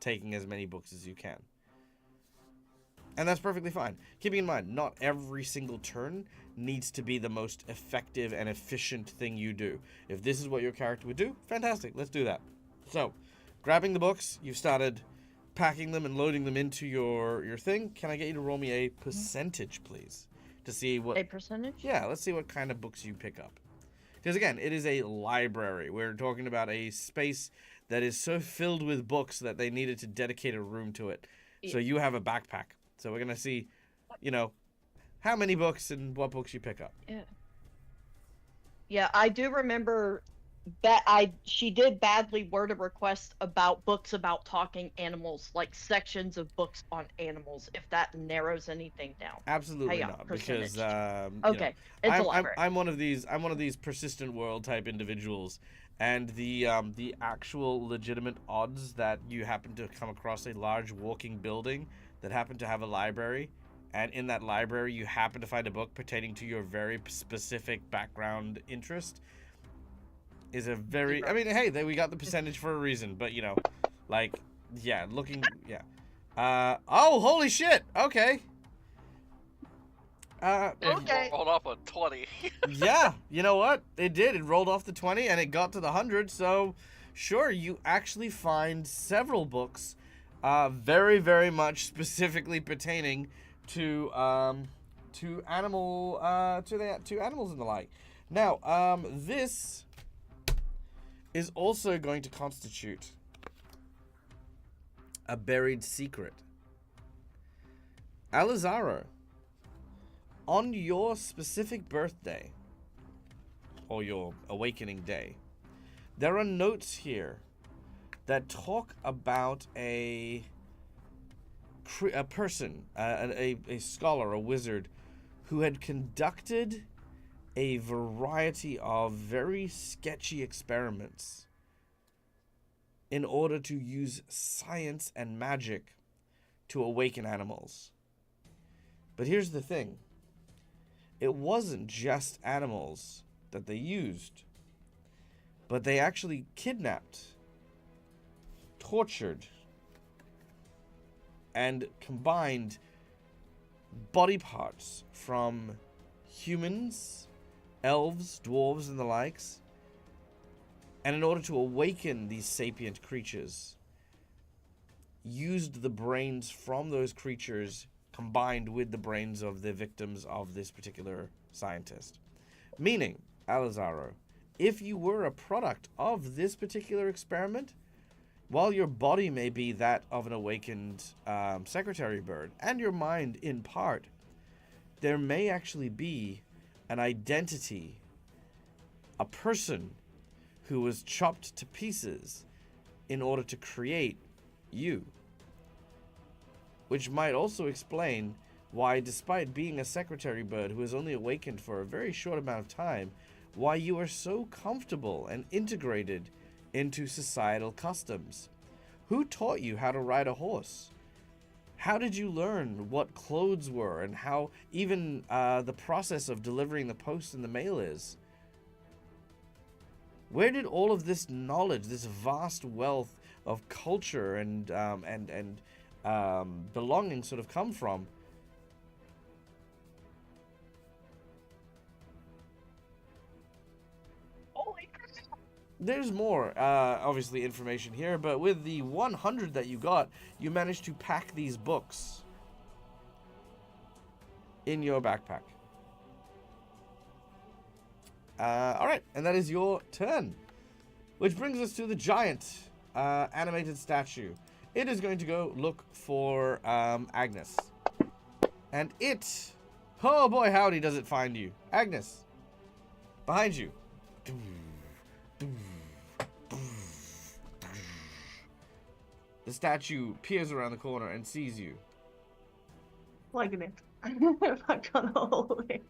A: taking as many books as you can. And that's perfectly fine. Keeping in mind, not every single turn needs to be the most effective and efficient thing you do. If this is what your character would do, fantastic, let's do that. So, grabbing the books, you've started packing them and loading them into your thing. Can I get you to roll me a percentage, please? To see what...
F: A percentage?
A: Yeah, let's see what kind of books you pick up. Because again, it is a library. We're talking about a space that is so filled with books that they needed to dedicate a room to it. So you have a backpack. So we're going to see, you know, how many books and what books you pick up.
F: Yeah. Yeah, I do remember that she did badly word a request about books about talking animals, like sections of books on animals, if that narrows anything down.
A: Absolutely
F: Hey,
A: not,
F: percentage.
A: because
F: Okay, it's a library.
A: I'm one of these persistent world type individuals, and the actual legitimate odds that you happen to come across a large walking building that happen to have a library, and in that library you happen to find a book pertaining to your very specific background interest, is a very... I mean, hey, we got the percentage for a reason, but, you know, like, yeah, looking... Yeah. Oh, holy shit! Okay.
E: It rolled off a 20.
A: Yeah, you know what? It did. It rolled off the 20, and it got to the 100, so... Sure, you actually find several books, very, very much specifically pertaining to animals and the like. Now, this is also going to constitute a buried secret. Alizaro, on your specific birthday, or your awakening day, there are notes here that talk about a person, a scholar, a wizard, who had conducted a variety of very sketchy experiments in order to use science and magic to awaken animals. But here's the thing. It wasn't just animals that they used, but they actually kidnapped, tortured, and combined body parts from humans, elves, dwarves, and the likes. And in order to awaken these sapient creatures, used the brains from those creatures combined with the brains of the victims of this particular scientist. Meaning, Alizaro, if you were a product of this particular experiment, while your body may be that of an awakened secretary bird, and your mind in part, there may actually be an identity, a person who was chopped to pieces in order to create you. Which might also explain why, despite being a secretary bird who has only awakened for a very short amount of time, why you are so comfortable and integrated into societal customs. Who taught you how to ride a horse? How did you learn what clothes were and how even the process of delivering the post and the mail is? Where did all of this knowledge, this vast wealth of culture and belonging sort of come from? There's more, obviously, information here, but with the 100 that you got, you managed to pack these books in your backpack. Alright, and that is your turn. Which brings us to the giant animated statue. It is going to go look for Agnes. And it... Oh boy, howdy does it find you. Agnes. Behind you. The statue peers around the corner and sees you.
D: Liking it. Back on the hallway.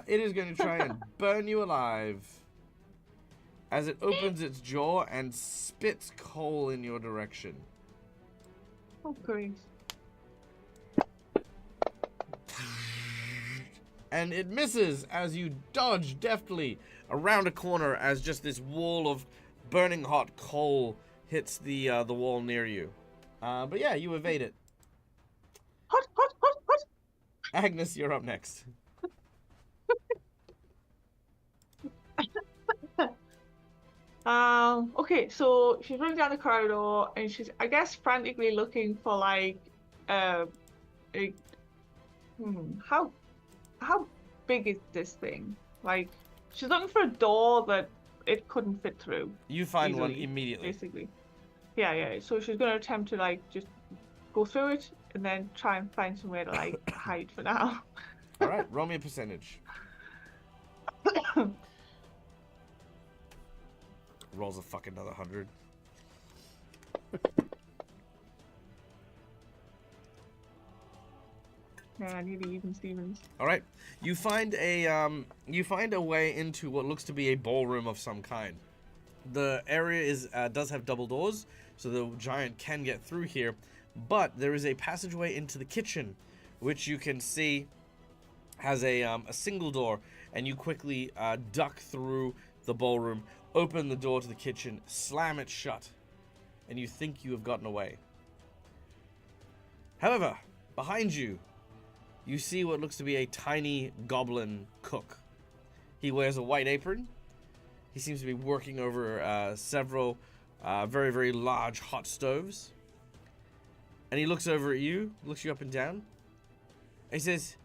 A: It is going to try and burn you alive as it opens its jaw and spits coal in your direction.
D: Oh, great.
A: And it misses as you dodge deftly around a corner as just this wall of burning hot coal hits the wall near you. But yeah, you evade it.
D: hot, hot, hot, hot.
A: Agnes, you're up next.
D: Okay, so she's running down the corridor and she's, I guess, frantically looking for like, a, how big is this thing? Like, she's looking for a door that it couldn't fit through.
A: You find one
D: easily,
A: immediately.
D: Basically. Yeah. So she's gonna attempt to like just go through it and then try and find somewhere to like hide for now.
A: All right, roll me a percentage. Rolls a fucking another 100.
D: Yeah, nearly even Stevens.
A: All right, you find a way into what looks to be a ballroom of some kind. The area does have double doors, so the giant can get through here, but there is a passageway into the kitchen, which you can see has a single door, and you quickly duck through the ballroom, open the door to the kitchen, slam it shut, and you think you have gotten away. However, behind you, you see what looks to be a tiny goblin cook. He wears a white apron. He seems to be working over several very, very large hot stoves. And he looks over at you, looks you up and down. And he says,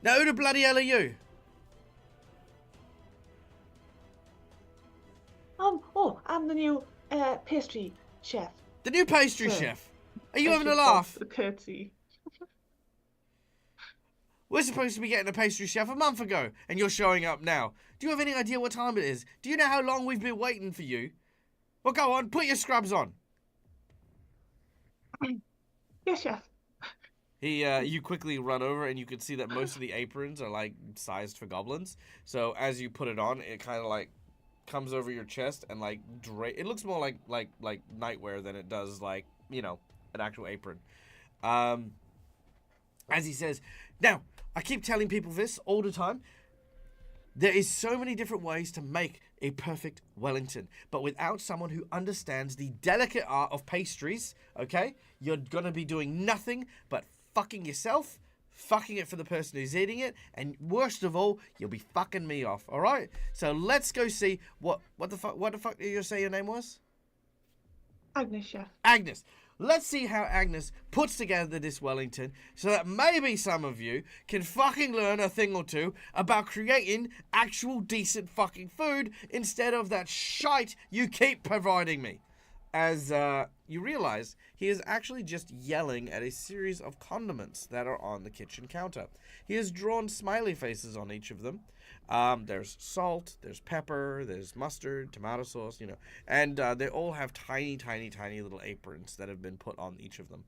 A: "Now who the bloody hell are you?"
D: I'm the new pastry chef.
A: The new pastry
D: Sir.
A: chef. Are you
D: And
A: having
D: she
A: a laugh?
D: bumps the curtsy.
A: We're supposed to be getting a pastry chef a month ago, and you're showing up now. Do you have any idea what time it is? Do you know how long we've been waiting for you? Well, go on, put your scrubs on.
D: Yes, chef.
A: You quickly run over, and you can see that most of the aprons are like sized for goblins. So as you put it on, it kind of like comes over your chest and like it looks more like nightwear than it does like, you know, an actual apron. As he says, "Now, I keep telling people this all the time. There is so many different ways to make a perfect Wellington, but without someone who understands the delicate art of pastries, okay, you're gonna be doing nothing but fucking yourself, fucking it for the person who's eating it, and worst of all, you'll be fucking me off, all right? So let's go see what the fuck did you say your name was?
D: Agnes, chef.
A: Agnes. Let's see how Agnes puts together this Wellington so that maybe some of you can fucking learn a thing or two about creating actual decent fucking food instead of that shite you keep providing me." As you realize, he is actually just yelling at a series of condiments that are on the kitchen counter. He has drawn smiley faces on each of them. There's salt, there's pepper, there's mustard, tomato sauce, you know, and they all have tiny, tiny, tiny little aprons that have been put on each of them.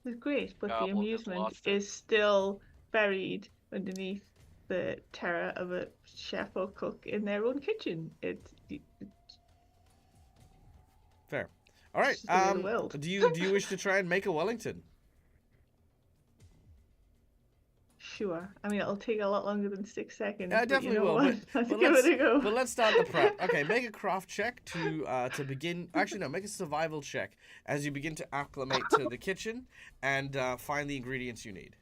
D: It's great, but the
E: Goblin has
D: amusement
E: lost it.
D: is still buried underneath the terror of a chef or cook in their own kitchen. It's
A: Fair. All right.
D: just the way of the world.
A: Do you wish to try and make a Wellington?
D: Sure. I mean, it'll take a lot longer than 6 seconds.
A: Yeah,
D: but
A: definitely
D: you know
A: will.
D: what? Let's
A: But
D: give it a go.
A: But let's start the prep. Okay, make a craft check to begin. Actually, no, make a survival check as you begin to acclimate to the kitchen and find the ingredients you need.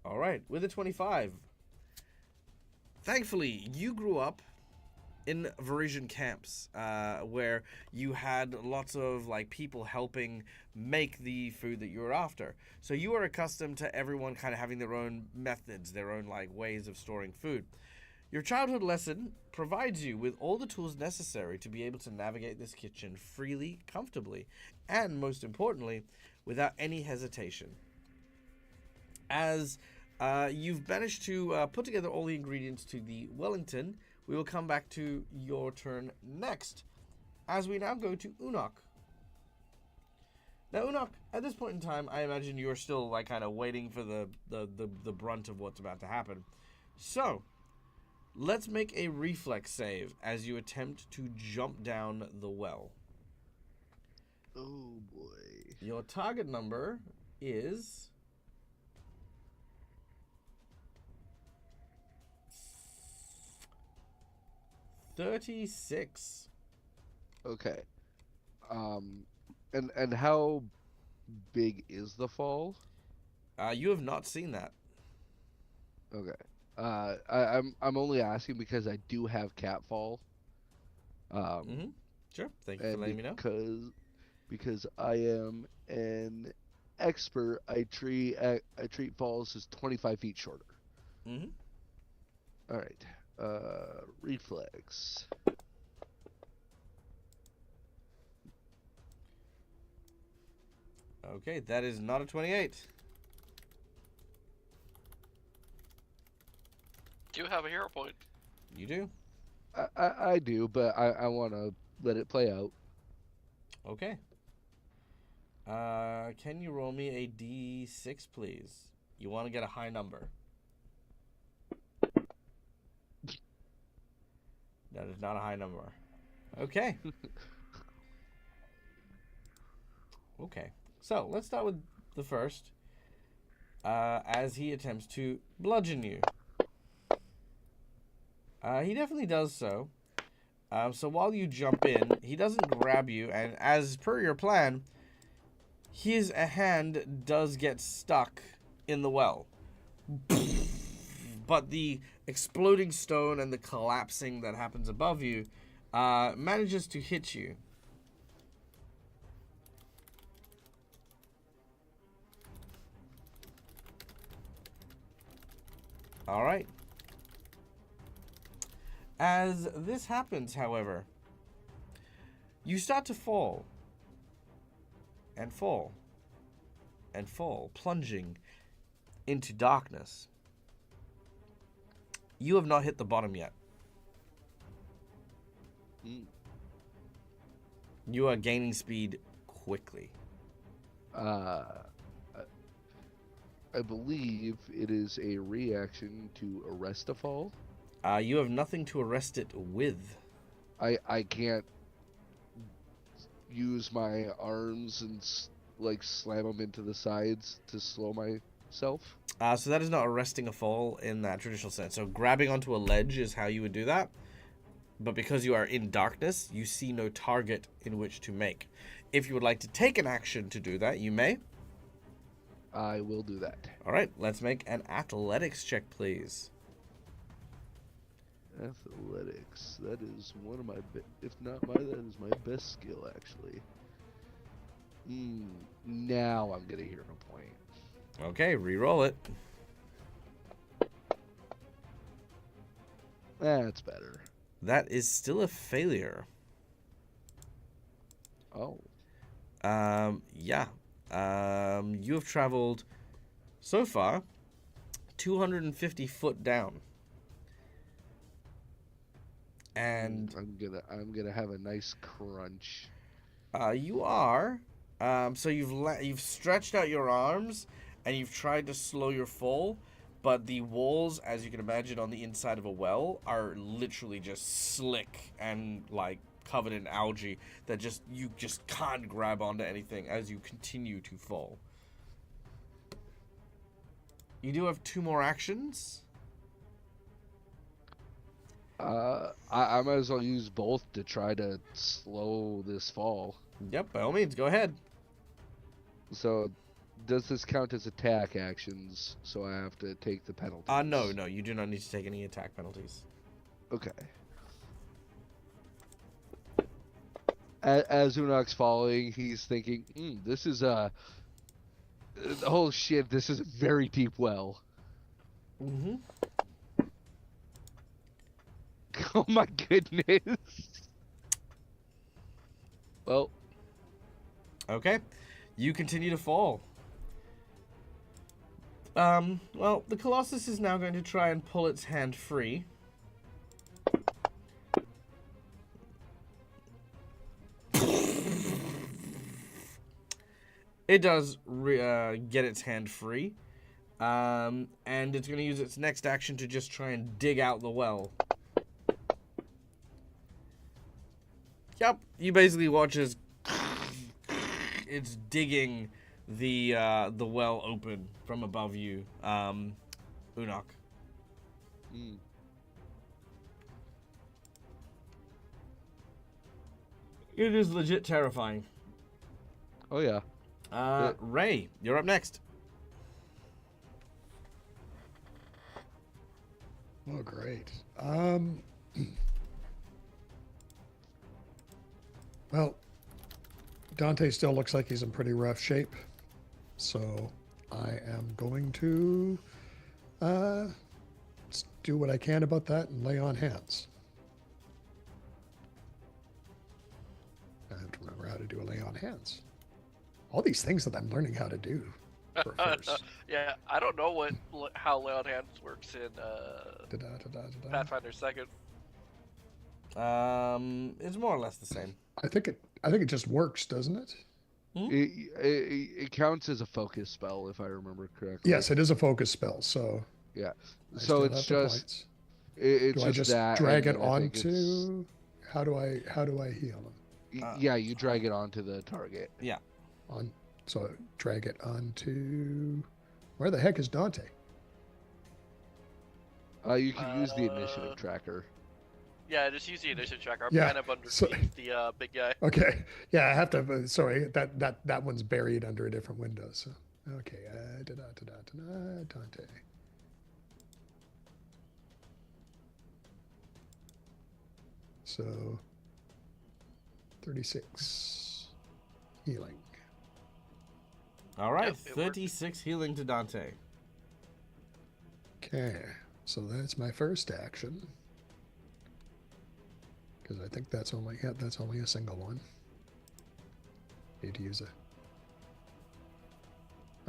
A: All right, with a 25. Thankfully, you grew up in Varisian camps, where you had lots of like people helping make the food that you were after. So you are accustomed to everyone kind of having their own methods, their own like ways of storing food. Your childhood lesson provides you with all the tools necessary to be able to navigate this kitchen freely, comfortably, and most importantly, without any hesitation. As you've managed to put together all the ingredients to the Wellington, we will come back to your turn next, as we now go to Unok. Now, Unok, at this point in time, I imagine you're still like kind of waiting for the brunt of what's about to happen. So, let's make a reflex save as you attempt to jump down the well.
B: Oh boy.
A: Your target number is 36.
B: Okay. And how big is the fall?
A: You have not seen that.
B: Okay. I'm only asking because I do have catfall.
A: Mm-hmm.
B: Um,
A: Sure. Thank you for
B: and
A: letting me know.
B: because I am an expert, I treat falls as 25 feet shorter.
A: Mm-hmm.
B: All right. Reflex.
A: Okay, that is not a 28.
E: Do you have a hero point?
A: You do?
B: I do, but I want to let it play out.
A: Okay. Can you roll me a d6, please? You want to get a high number. That is not a high number. Okay. Okay. So, let's start with the first. As he attempts to bludgeon you. He definitely does so. So while you jump in, he doesn't grab you, and as per your plan, his hand does get stuck in the well. But the exploding stone and the collapsing that happens above you manages to hit you. All right. As this happens, however, you start to fall. And fall. And fall, plunging into darkness. You have not hit the bottom yet.
B: Mm.
A: You are gaining speed quickly.
B: Uh, I believe it is a reaction to arrest a fall.
A: You have nothing to arrest it with.
B: I can't use my arms and like slam them into the sides to slow myself.
A: So that is not arresting a fall in that traditional sense. So grabbing onto a ledge is how you would do that. But because you are in darkness, you see no target in which to make. If you would like to take an action to do that, you may.
B: I will do that.
A: All right, let's make an athletics check, please.
B: Athletics. That is one of my, if not that is my best skill actually. Now I'm gonna hear a point.
A: Okay, re-roll it.
B: That's better.
A: That is still a failure.
B: Oh.
A: Yeah. You have traveled so far 250 foot down. And
B: I'm gonna have a nice crunch.
A: you are. So you've stretched out your arms and you've tried to slow your fall, but the walls, as you can imagine, on the inside of a well are literally just slick and like covered in algae that you just can't grab onto anything as you continue to fall. You do have 2 more actions.
B: I might as well use both to try to slow this fall.
A: Yep, by all means, go ahead.
B: So, does this count as attack actions? So I have to take the penalties?
A: No, you do not need to take any attack penalties.
B: Okay. As Unok's falling, he's thinking, this is oh shit, this is a very deep well.
A: Mm-hmm.
B: Oh my goodness. Well.
A: Okay. You continue to fall. Well, the Colossus is now going to try and pull its hand free. It does get its hand free. And it's going to use its next action to just try and dig out the well. Yep, you basically watch as it's digging the well open from above you, Unok. It is legit terrifying.
B: Oh yeah.
A: Ray, you're up next.
C: Oh, great. Well, Dante still looks like he's in pretty rough shape, so I am going to do what I can about that and lay on hands. I have to remember how to do a lay on hands. All these things that I'm learning how to do for first.
E: Yeah, I don't know how lay on hands works in
C: Da-da-da-da-da-da.
E: Pathfinder 2nd.
A: It's more or less the same.
C: I think it just works, doesn't it?
B: It counts as a focus spell, if I remember correctly.
C: Yes, it is a focus spell, so
B: Yeah.
C: I
B: So
C: still
B: it's
C: have the
B: just
C: points.
B: it's
C: Do I
B: just
C: just
B: that.
C: drag
B: and
C: it
B: then I think
C: onto? How do I heal them?
B: yeah, you drag it onto the target.
A: Yeah.
C: So drag it onto. Where the heck is Dante?
B: You can use the initiative tracker.
E: Yeah, just use the initiative tracker. I'm
C: Yeah,
E: kind of underneath
C: so-
E: the big guy.
C: Okay, yeah, I have to. Sorry, that one's buried under a different window. So okay, Dante. So 36 healing.
A: All right,
E: Yep, it worked.
A: 36 healing to Dante.
C: Okay, so that's my first action. Because I think that's only a single one. Need to use a.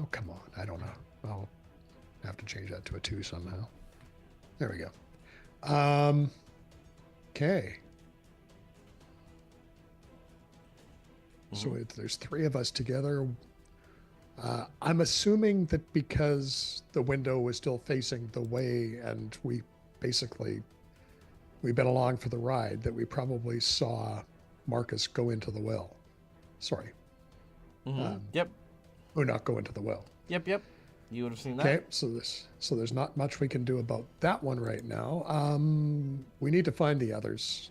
C: Oh come on! I don't know. I'll have to change that to a 2 somehow. There we go. Okay. So there's 3 of us together. I'm assuming that because the window was still facing the way, and we've been along for the ride, that we probably saw Marcus go into the well. Sorry.
A: Yep.
C: Or not go into the well.
A: Yep. You would have seen that.
C: Okay, so there's not much we can do about that one right now. We need to find the others.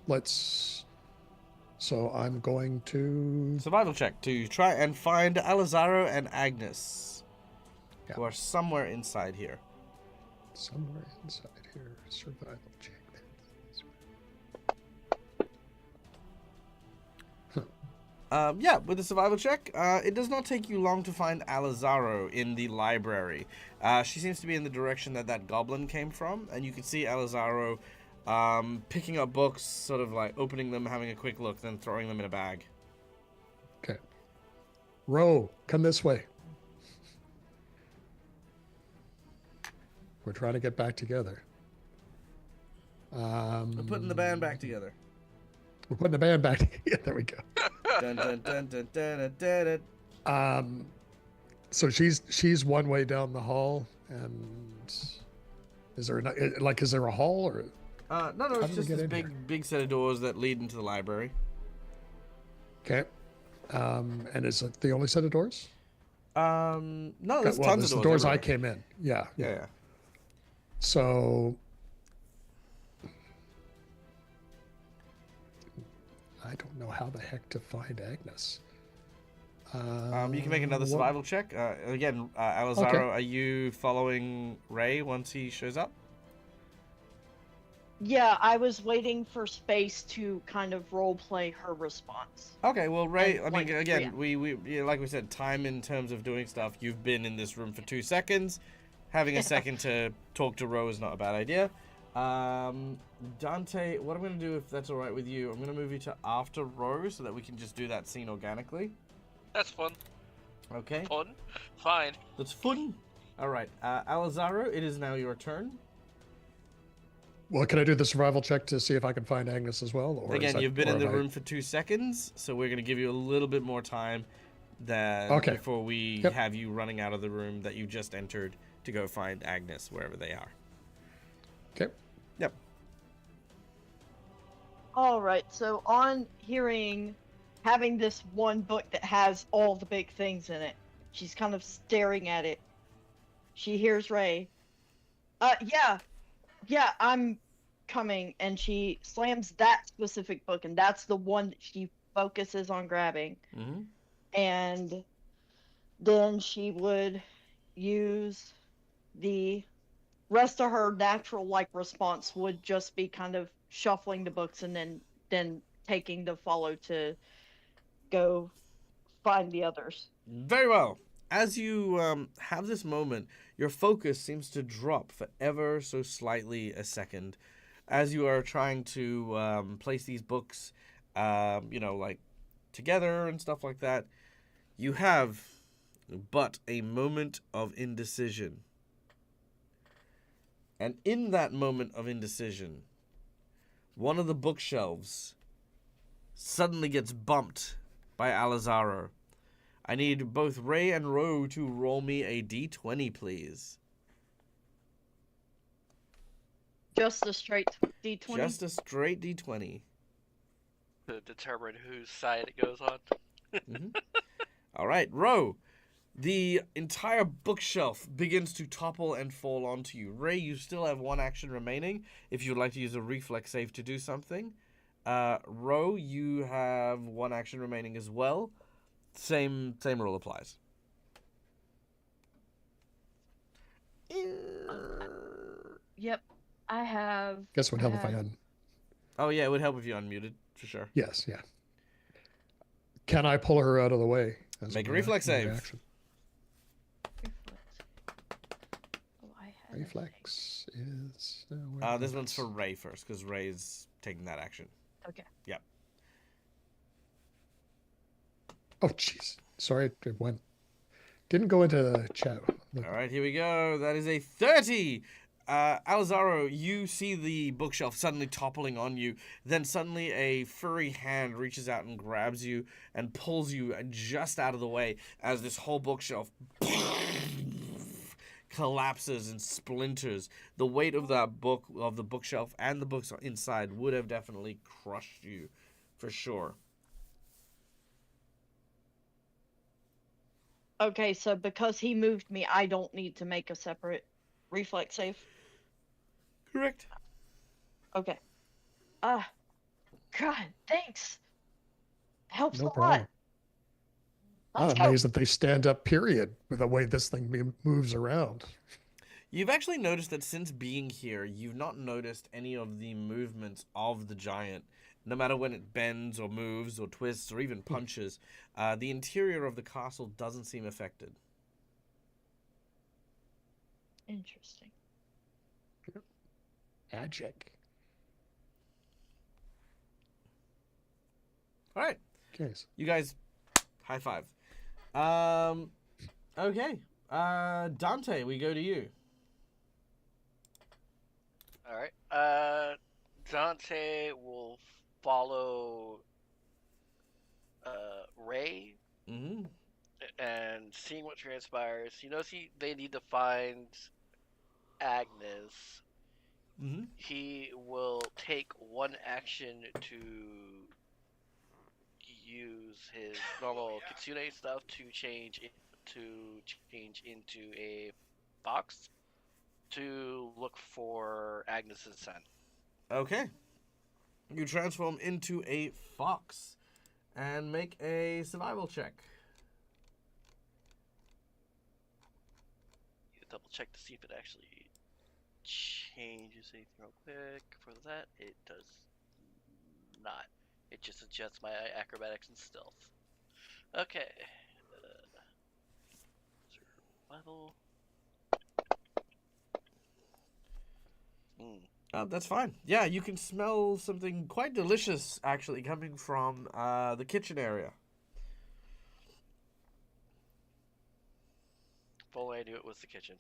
C: So I'm going to.
A: Survival check to try and find Alizaro and Agnes,
C: Yeah.
A: who are somewhere inside here.
C: Somewhere inside here. Survival check.
A: Yeah, with the survival check, it does not take you long to find Alizaro in the library. She seems to be in the direction that goblin came from, and you can see Alizaro picking up books, sort of like opening them, having a quick look, then throwing them in a bag.
C: Okay. Ro, come this way. We're trying to get back together.
A: We're putting the band back together.
C: We're putting the band back together. There we go.
A: Dun, dun, dun, dun, dun, dun, dun.
C: So she's one way down the hall, and is there a hall or?
A: No,
C: How
A: it's
C: did we
A: just
C: get
A: this
C: in here?
A: big set of doors that lead into the library.
C: Okay. And is it the only set of doors?
A: No, there's
C: Well,
A: tons
C: there's
A: of
C: the
A: doors.
C: doors I
A: everywhere.
C: came in. Yeah.
A: Yeah.
C: So I don't know how the heck to find Agnes.
A: You can make another
C: what-
A: survival check. Again, Alizaro,
C: Okay.
A: are you following Ray once he shows up?
F: Yeah, I was waiting for space to kind of role play her response.
A: Okay, well, Ray,
F: And,
A: I mean,
F: like,
A: again,
F: yeah.
A: we yeah, like we said, time in terms of doing stuff. You've been in this room for 2 seconds. Having a second to talk to Ro is not a bad idea. Dante, what I'm going to do, if that's all right with you, I'm going to move you to after Ro so that we can just do that scene organically.
E: That's fun.
A: Okay,
E: Fun? Fine.
A: that's fun. All right, Alizaro, it is now your turn.
C: Well, can I do the survival check to see if I can find Agnes as well? Or is
A: Again,
C: that-
A: you've been
C: or
A: in the
C: have I-
A: room for 2 seconds, so we're going to give you a little bit more time than
C: Okay.
A: before we
C: Yep.
A: have you running out of the room that you just entered to go find Agnes wherever they are.
C: Okay.
A: Yep.
F: All right, so on having this one book that has all the big things in it, she's kind of staring at it. She hears Ray. Yeah, I'm coming, and she slams that specific book, and that's the one that she focuses on grabbing.
A: Mm-hmm.
F: And then she would use the rest of her natural like response would just be kind of shuffling the books and then taking the follow to go find the others.
A: Very well. As you have this moment, your focus seems to drop for ever so slightly a second, as you are trying to place these books, like together and stuff like that. You have but a moment of indecision. And in that moment of indecision, one of the bookshelves suddenly gets bumped by Alizaro. I need both Ray and Ro to roll me a d20, please.
F: Just a straight D20.
A: Just a straight d20.
E: To determine whose side it goes on.
A: Mm-hmm. All right, Ro. The entire bookshelf begins to topple and fall onto you. Ray, you still have one action remaining if you'd like to use a reflex save to do something. Ro, you have one action remaining as well. Same rule applies.
F: Yep. I have.
C: Guess it would help if I had.
A: Oh yeah, it would help if you unmuted for sure.
C: Yes, yeah. Can I pull her out of the way?
A: Make a reflex save.
C: Reaction?
F: Oh, I had
C: Reflex is.
A: This one's for Ray first because Ray's taking that action.
F: Okay.
A: Yep.
C: Oh, jeez. Sorry, it went. Didn't go into the chat.
A: All right, here we go. That is a 30. Alizaro, you see the bookshelf suddenly toppling on you. Then suddenly a furry hand reaches out and grabs you and pulls you just out of the way as this whole bookshelf collapses and splinters. The weight of the bookshelf and the books inside would have definitely crushed you for sure.
F: Okay, so because he moved me, I don't need to make a separate reflex save.
A: Correct.
F: Okay. God, thanks. Helps
C: No
F: a lot.
C: problem.
F: Let's
C: I'm
F: go.
C: amazed that they stand up, period, with the way this thing moves around.
A: You've actually noticed that since being here, you've not noticed any of the movements of the giant. No matter when it bends or moves or twists or even punches, the interior of the castle doesn't seem affected.
F: Interesting.
C: Magic.
A: All right.
C: Case.
A: You guys, high five. Okay. Dante, we go to you.
E: All right. Dante will follow Ray
A: Mm-hmm.
E: and seeing what transpires. He knows they need to find Agnes.
A: Mm-hmm.
E: He will take one action to use his normal Kitsune stuff to change into a fox to look for Agnes's son.
A: Okay. You transform into a fox and make a survival check.
E: Double check to see if it actually changes anything real quick. For that, it does not. It just adjusts my acrobatics and stealth. Okay. Survival.
A: That's fine. Yeah, you can smell something quite delicious actually coming from the kitchen area.
E: If only I knew it was the kitchen.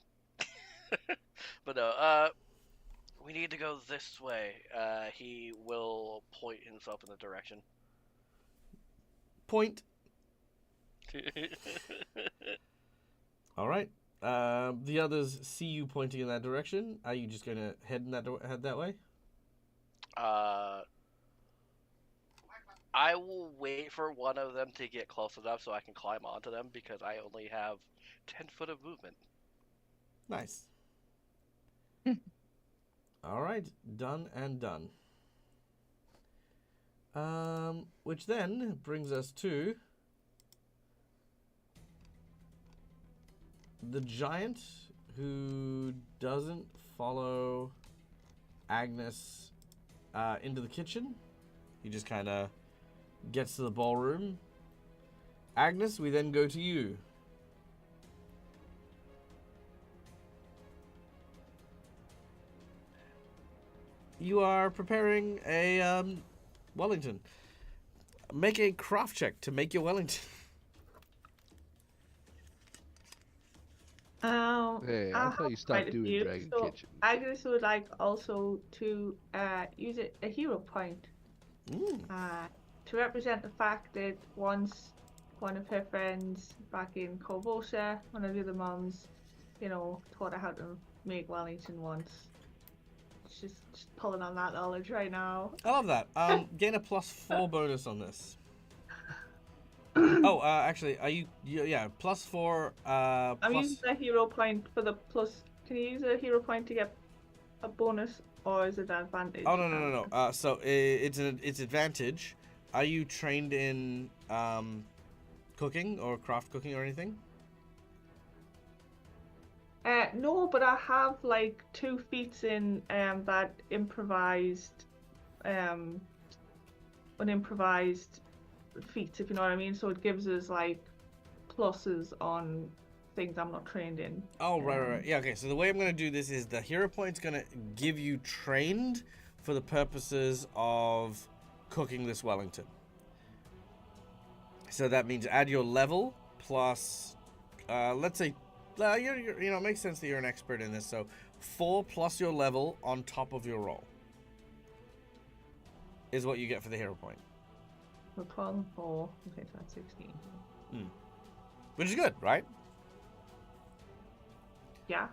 E: But no, we need to go this way. He will point himself in the direction.
A: Point. All right. The others see you pointing in that direction. Are you just gonna head that way?
E: I will wait for one of them to get close enough so I can climb onto them because I only have 10 foot of movement.
A: Nice. All right, done and done. Which then brings us to the giant who doesn't follow Agnes into the kitchen. He just kind of gets to the ballroom. Agnes, we then go to you. You are preparing a Wellington. Make a craft check to make your Wellington.
B: Hey, I
D: I'll
B: thought
D: have
B: you
D: quite
B: stopped
D: a
B: doing
D: few.
B: Dragon
D: So
B: Kitchen.
D: Agnes would like also to use a hero point to represent the fact that once one of her friends back in Corvosa, one of the other moms, taught her how to make Wellington once. She's just pulling on that knowledge right now.
A: I love that. Gain a +4 bonus on this. Oh, actually, are you yeah, +4
D: I'm
A: plus.
D: using a hero point for the plus. Can you use a hero point to get a bonus, or is it an advantage?
A: Oh no. So it's advantage. Are you trained in cooking or craft cooking or anything?
D: No, but I have like 2 feats in that improvised unimprovised feats, if you know what I mean. So it gives us like pluses on things I'm not trained in.
A: Oh, right. Yeah, okay. So the way I'm going to do this is the hero point's going to give you trained for the purposes of cooking this Wellington. So that means add your level plus, let's say, you're, it makes sense that you're an expert in this. So 4 plus your level on top of your roll is what you get for the hero point.
D: So 12 and 4. Okay, so that's 16.
A: Which is good, right?
D: Yeah.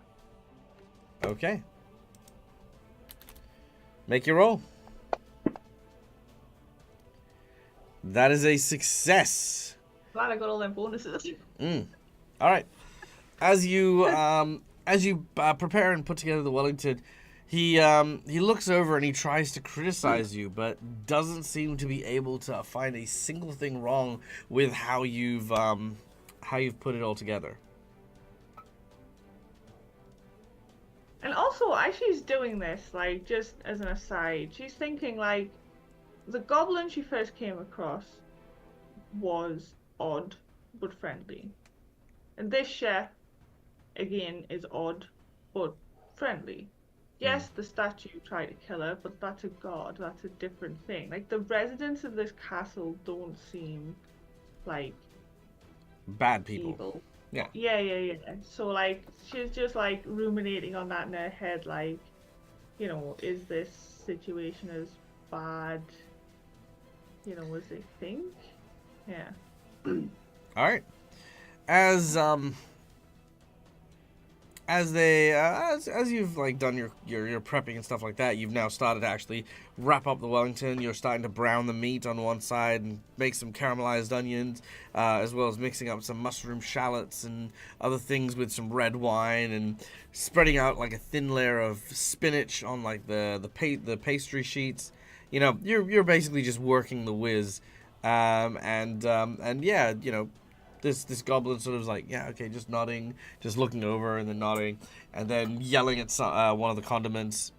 A: Okay. Make your roll. That is a success.
D: Glad I got all them bonuses.
A: All right. As you prepare and put together the Wellington, he looks over and he tries to criticize you, but doesn't seem to be able to find a single thing wrong with how you've put it all together.
D: And also, as she's doing this, like, just as an aside, she's thinking, like, the goblin she first came across was odd, but friendly. And this chef, again, is odd, but friendly. Yes, the statue tried to kill her, but that's a god, that's a different thing. Like, the residents of this castle don't seem, like,
A: Bad people.
D: evil.
A: Yeah.
D: Yeah. So, like, she's just, like, ruminating on that in her head, like, is this situation as bad, as they think? Yeah.
A: All right. As you've like done your prepping and stuff like that, you've now started to actually wrap up the Wellington. You're starting to brown the meat on one side and make some caramelized onions, as well as mixing up some mushroom shallots and other things with some red wine, and spreading out like a thin layer of spinach on like the pastry sheets. You're basically just working the whiz, and yeah, This goblin sort of is like, yeah, okay, just nodding, just looking over and then nodding, and then yelling at one of the condiments.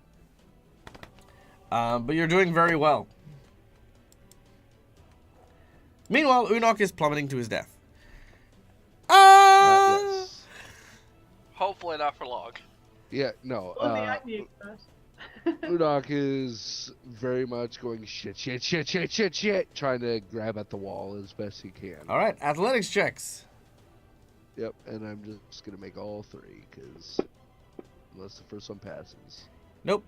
A: But you're doing very well. Meanwhile, Unok is plummeting to his death.
B: Yes.
E: Hopefully not for long.
B: Yeah, no.
D: Only I knew that.
B: Udok is very much going shit, trying to grab at the wall as best he can.
A: All right, athletics checks.
B: Yep, and I'm just gonna make all 3 because unless the first one passes.
A: Nope.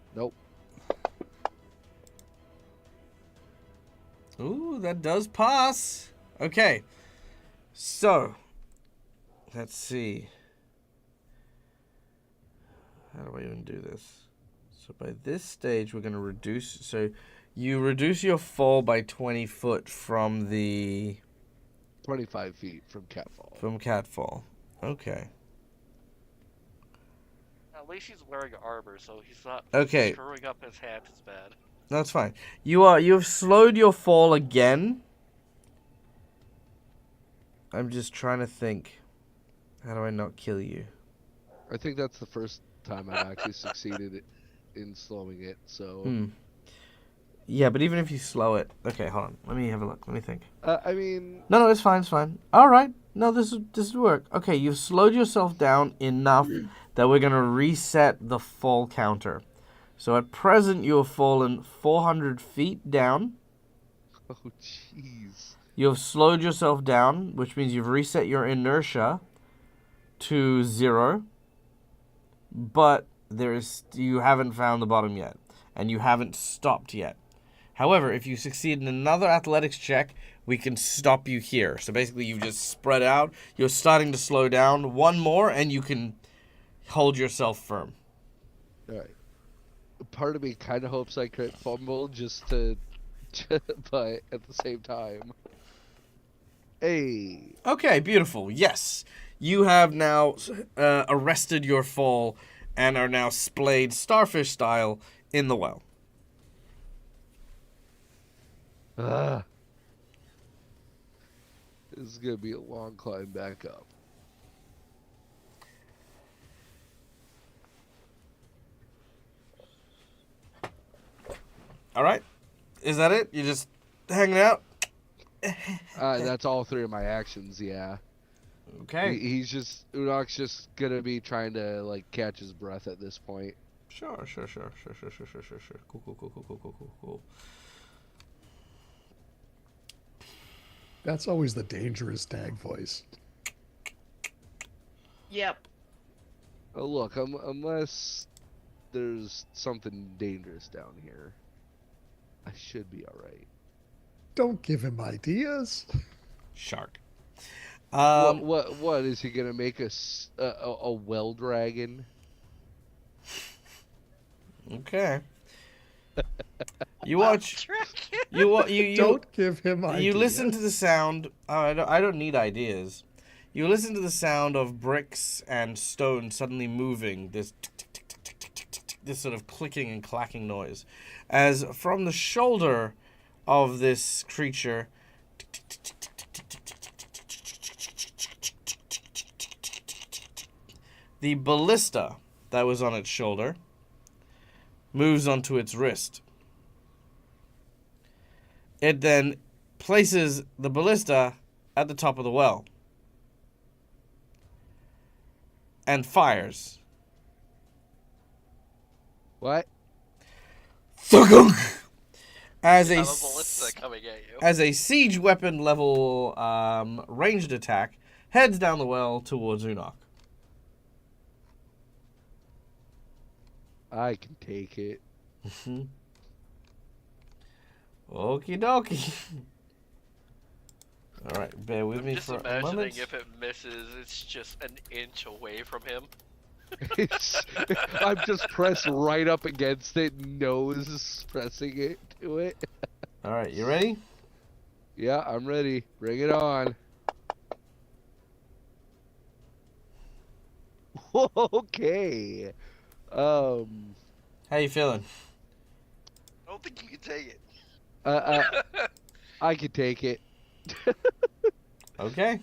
A: Ooh, that does pass. Okay, so let's see. How do I even do this? So by this stage, we're going to reduce. So you reduce your fall by 20 foot from the
B: 25 feet from catfall.
A: Catfall. Okay.
E: At least he's wearing armor, so he's not
A: Okay.
E: screwing up his hand as bad.
A: That's fine. You've slowed your fall again. I'm just trying to think. How do I not kill you?
B: I think that's the first time I've actually succeeded in slowing it. So,
A: Yeah, but even if you slow it, okay, hold on. Let me have a look. Let me think.
B: I mean,
A: No, it's fine. It's fine. All right. No, this would work. Okay, you've slowed yourself down enough that we're gonna reset the fall counter. So at present, you have fallen 400 feet down.
B: oh jeez.
A: You have slowed yourself down, which means you've reset your inertia to 0. But you haven't found the bottom yet, and you haven't stopped yet. However, if you succeed in another athletics check, we can stop you here. So basically, you've just spread out. You're starting to slow down. One more, and you can hold yourself firm.
B: All right. Part of me kind of hopes I crit fumble just to, but at the same time, hey.
A: Okay, beautiful. Yes, you have now arrested your fall and are now splayed starfish style in the well.
B: Ah. This is gonna be a long climb back up.
A: All right, is that it? You just hanging out?
B: That's all 3 of my actions, yeah.
A: Okay.
B: Unok's just gonna be trying to, like, catch his breath at this point.
A: Sure. Cool.
C: That's always the dangerous Dag voice.
F: Yep.
B: Oh, look, unless there's something dangerous down here, I should be alright.
C: Don't give him ideas.
A: Shark.
B: What is he gonna make us a well dragon?
A: Okay. You watch. You
C: Don't give him ideas.
A: You listen to the sound. I don't need ideas. You listen to the sound of bricks and stone suddenly moving. This this sort of clicking and clacking noise, as from the shoulder of this creature, the ballista that was on its shoulder moves onto its wrist. It then places the ballista at the top of the well and fires.
B: What?
A: As
E: You have a ballista coming at you.
A: as a siege weapon level ranged attack heads down the well towards Unok.
B: I can take it.
A: Okie dokie. All right, bear with me
E: Just
A: for a
E: imagining
A: moment.
E: if it misses, it's just an inch away from him.
B: I'm just pressed right up against it, nose pressing it to it.
A: All right, you ready?
B: Yeah, I'm ready. Bring it on. Okay.
A: How you feeling?
E: I don't think you can take it.
B: I can take it.
A: Okay.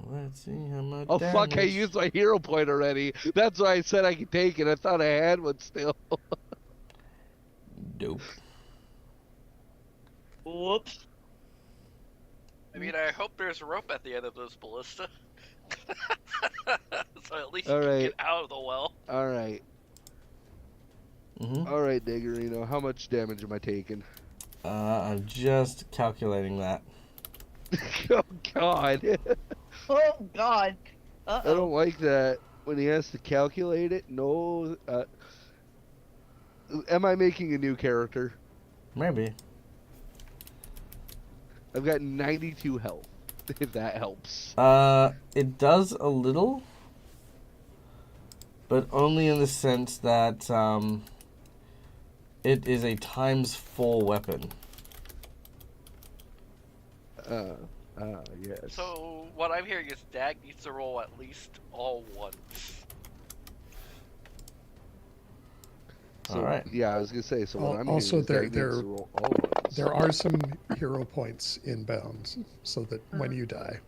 A: Let's see how much.
B: Oh
A: damage.
B: fuck! I used my hero point already. That's why I said I could take it. I thought I had one still.
A: Dope.
F: Whoops.
E: I mean, I hope there's a rope at the end of this ballista. So at least
B: All
E: you can
B: right.
E: get out of the well.
B: All right.
A: Mm-hmm.
B: All right, Diggerino. How much damage am I taking?
A: I'm just calculating that.
B: Oh God.
F: Oh God.
B: I don't like that when he has to calculate it. No. Am I making a new character?
A: Maybe.
B: I've got 92 health, if that helps.
A: It does a little, but only in the sense that it is a ×4 weapon.
B: Yes.
E: So what I'm hearing is Dag needs to roll at least all once.
B: So,
A: All right.
B: yeah, I was gonna say. So what I'm
C: Also,
B: hearing is Dag needs to roll all ones.
C: there are some hero points inbound, so that when you die,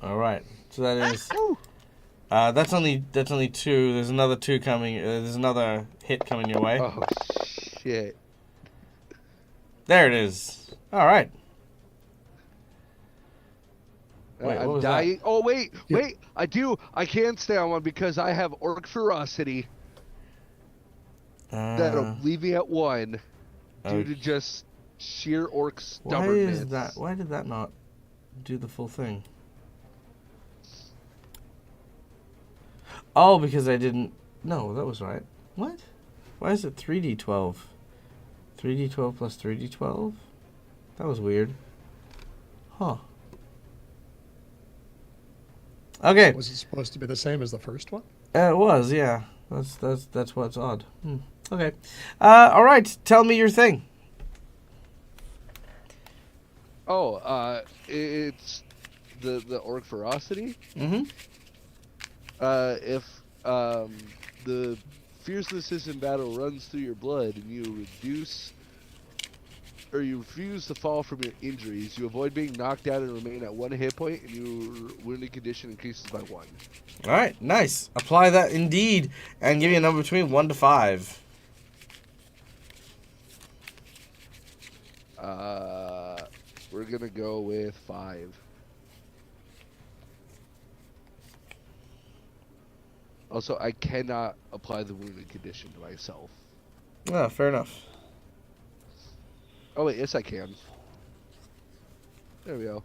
A: All right. So that is.
B: Woo!
A: That's only two. There's another two coming. There's another hit coming your way.
B: Oh shit!
A: There it is. All right. Wait, what
B: I'm
A: was that?
B: dying. Oh wait,
C: Yep.
B: wait! I can't stay on one because I have orc ferocity that'll leave me at one due to just sheer orc
A: Why
B: stubbornness.
A: is that? Why did that not do the full thing? Oh, because I didn't. No, that was right. What? Why is it 3d12? 3d12 plus 3d12? That was weird. Huh. Okay.
C: was it supposed to be the same as the first one?
A: It was, yeah. That's what's odd. Okay. All right. Tell me your thing.
B: Oh, it's the orc ferocity.
A: Mm-hmm.
B: If the fierceness in battle runs through your blood and you refuse to fall from your injuries, you avoid being knocked down and remain at 1 hit point, and your wounding condition increases by 1.
A: All right. Nice. Apply that indeed, and give you a number between 1 to 5.
B: We're gonna go with 5. Also, I cannot apply the wounding condition to myself.
A: Ah, fair enough.
B: Oh wait, yes I can. There we go.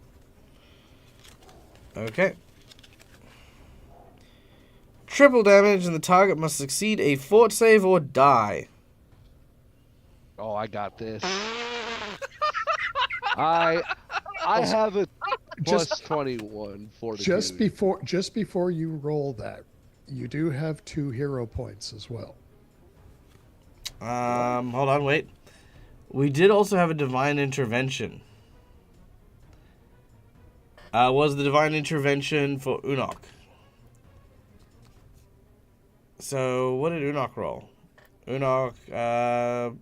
A: Okay. Triple damage, and the target must succeed a fort save or die.
B: Oh, I got this. I have a plus 21 fortitude.
C: Just before you roll that, you do have 2 hero points as well.
A: Hold on, wait. We did also have a divine intervention. Was the divine intervention for Unok? So what did Unok roll? Unok.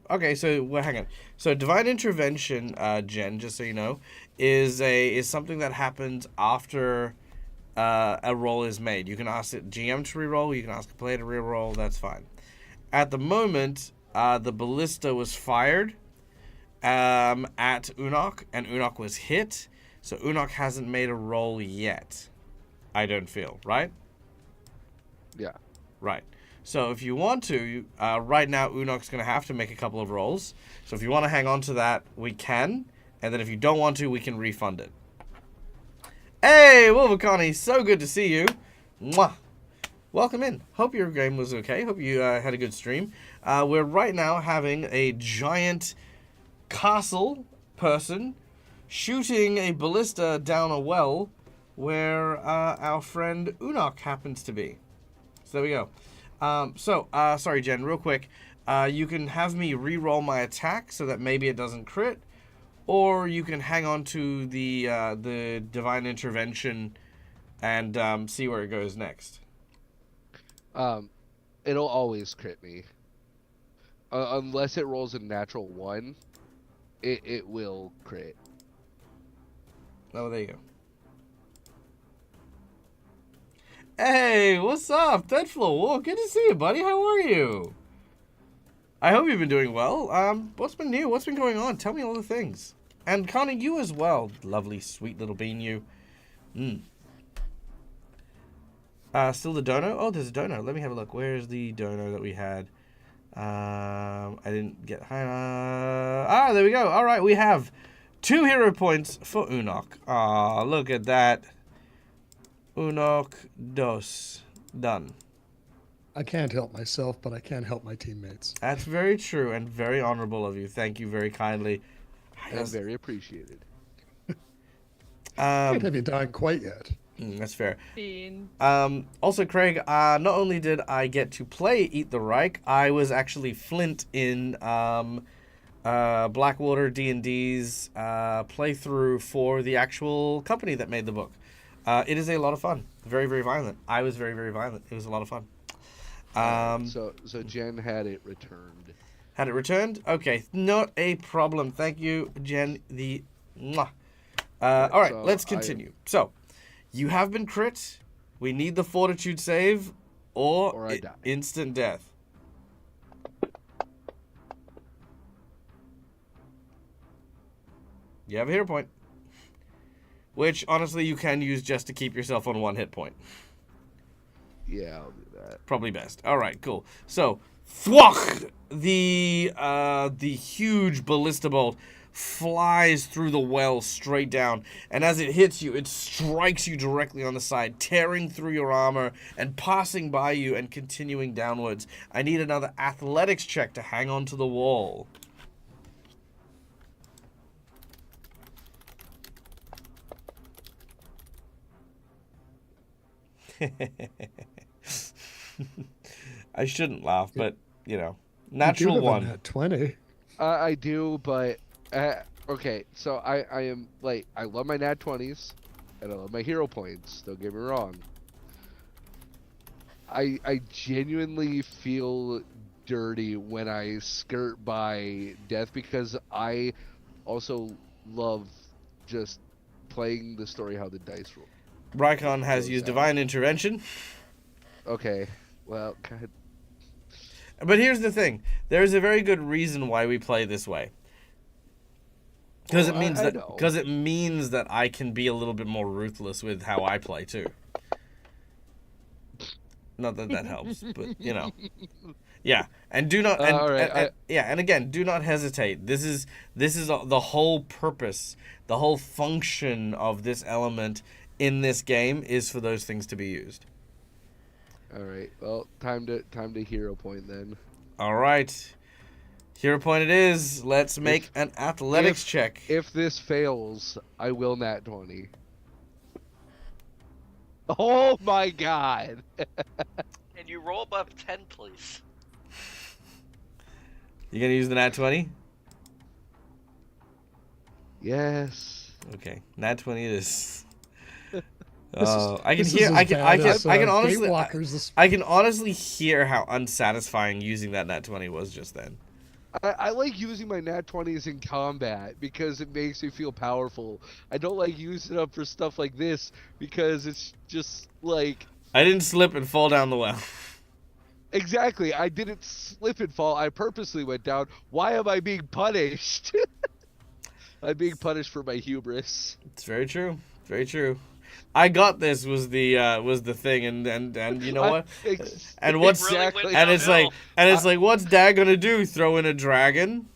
A: Okay, so well, hang on. So divine intervention, Jen, just so you know, is something that happens after a roll is made. You can ask the GM to reroll. You can ask a player to reroll. That's fine. At the moment, the ballista was fired at Unok, and Unok was hit. So Unok hasn't made a roll yet. I don't feel, right?
B: Yeah.
A: Right. So if you want to, right now Unok's going to have to make a couple of rolls. So if you want to hang on to that, we can. And then if you don't want to, we can refund it. Hey, Wolverconi, so good to see you. Mwah. Welcome in. Hope your game was okay. Hope you had a good stream. We're right now having a giant castle person shooting a ballista down a well where our friend Unok happens to be. So there we go. Sorry, Jen, real quick. You can have me re-roll my attack so that maybe it doesn't crit, or you can hang on to the divine intervention and see where it goes next.
B: It'll always crit me. Unless it rolls a natural 1, it will crit.
A: Oh, there you go. Hey, what's up, Deadflow? Well, good to see you, buddy. How are you? I hope you've been doing well. What's been new? What's been going on? Tell me all the things. And Connie, you as well. Lovely, sweet little bean, you. Still the dono? Oh, there's a dono. Let me have a look. Where's the dono that we had? I didn't get... there we go. All right, we have 2 hero points for Unok. Aw, look at that. Unok dos. Done.
C: I can't help myself, but I can help my teammates.
A: That's very true and very honorable of you. Thank you very kindly.
B: And very appreciated.
C: Can't have you dying quite yet.
A: That's fair.
F: Bean.
A: Also, Craig, not only did I get to play Eat the Reich, I was actually Flint in Blackwater D&D's playthrough for the actual company that made the book. It is a lot of fun. Very, very violent. I was very, very violent. It was a lot of fun.
B: So Jen had it returned.
A: Had it returned? Okay, not a problem. Thank you, Jen. The mwah. All right,
B: so
A: let's continue. So, you have been crit. We need the fortitude save, or
B: I die.
A: instant death. You have a hero point, which honestly you can use just to keep yourself on 1 hit point.
B: Yeah, I'll do that.
A: Probably best. All right, cool. So, thwack! The huge ballista bolt flies through the well straight down, and as it hits you, it strikes you directly on the side, tearing through your armor and passing by you and continuing downwards. I need another athletics check to hang on to the wall. I shouldn't laugh, but, you know, natural
C: you do have
A: one.
C: a nat 20.
B: I do, but okay. So I am like, I love my nat 20s, and I love my hero points. Don't get me wrong. I genuinely feel dirty when I skirt by death, because I also love just playing the story how the dice roll.
A: Rykon has
B: goes
A: used
B: out.
A: divine intervention.
B: Okay, well, God.
A: But here's the thing. There is a very good reason why we play this way. Because
B: Well,
A: it means
B: I
A: that
B: know.
A: because it means that I can be a little bit more ruthless with how I play too. Not that that helps, but you know. Yeah, and do not and,
B: all right,
A: and again, do not hesitate. This is the whole purpose, the whole function of this element in this game is for those things to be used.
B: All right. Well, time to hero point then.
A: All right. Hero point it is. Let's make an athletics check.
B: If this fails, I will nat 20. Oh my God!
E: And you roll above 10, please.
A: You gonna use the nat 20?
B: Yes.
A: Okay, nat 20 it is.
C: This is-
A: I can
C: this
A: hear.
C: is
A: I
C: as
A: can.
C: bad as,
A: I can honestly.
C: Gatewalkers this-
A: I can honestly hear how unsatisfying using that nat 20 was just then.
B: I like using my nat 20s in combat because it makes me feel powerful. I don't like using them for stuff like this because it's just like...
A: I didn't slip and fall down the well.
B: Exactly. I didn't slip and fall. I purposely went down. Why am I being punished? I'm being punished for my hubris.
A: It's very true. Very true. I got this was the thing, and you know what? And what's
B: exactly.
A: and it's like what's Dad gonna do? Throw in a dragon?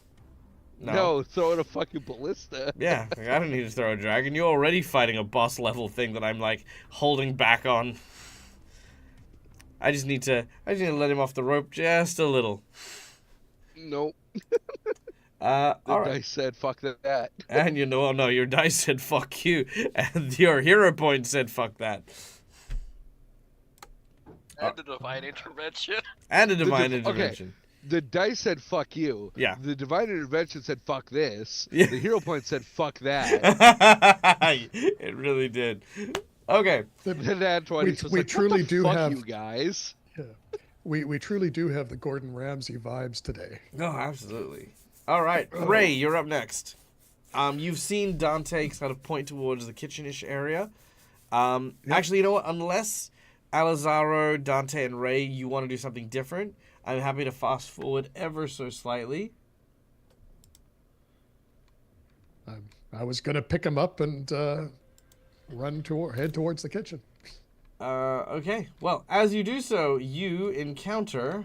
B: No, throw in a fucking ballista.
A: Yeah, like, I don't need to throw a dragon. You're already fighting a boss level thing that I'm like holding back on. I just need to let him off the rope just a little.
B: Nope.
A: All right.
B: Dice said fuck that.
A: And you know, no, your dice said fuck you, and your hero point said fuck that.
E: And the divine intervention.
A: And a divine
B: Okay.
A: intervention.
B: The dice said fuck you.
A: Yeah.
B: The divine intervention said fuck this.
A: Yeah.
B: The hero point said fuck that.
A: It really did. Okay.
B: The nat 20 was
C: we
B: like,
C: truly
B: what the
C: do
B: fuck,
C: have-
B: you guys.
C: Yeah. We truly do have the Gordon Ramsay vibes today.
A: No, absolutely. All right, Ray, you're up next. You've seen Dante kind of point towards the kitchenish area. Actually, you know what? Unless Alazaro, Dante, and Ray, you want to do something different, I'm happy to fast forward ever so slightly.
C: I was going to pick him up and head towards the kitchen.
A: Okay. Well, as you do so, you encounter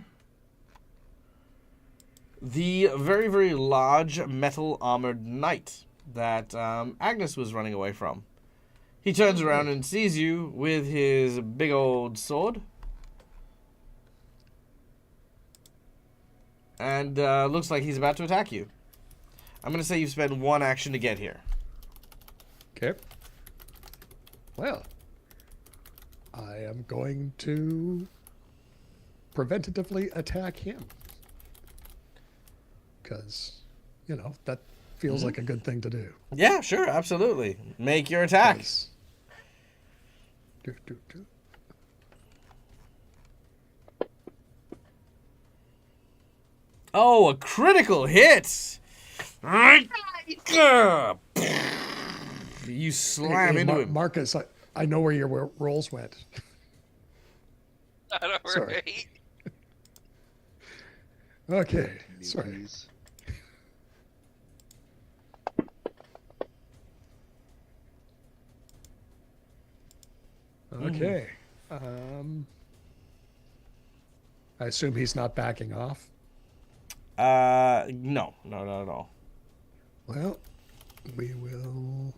A: the very, very large metal armored knight that Agnes was running away from. He turns around and sees you with his big old sword. And looks like he's about to attack you. I'm going to say you've spent one action to get here.
C: Okay. Well, I am going to preventatively attack him. Because, that feels like a good thing to do.
A: Yeah, sure, absolutely. Make your attack.
C: 'Cause- do, do, do.
A: Oh, a critical hit! You slam
C: Hey,
A: into him.
C: Marcus, I know where your rolls went.
E: I know,
C: Sorry.
E: right?
C: Okay, sorry.
B: Newbies.
C: Okay. I assume he's not backing off.
A: No, not at all.
C: Well, we will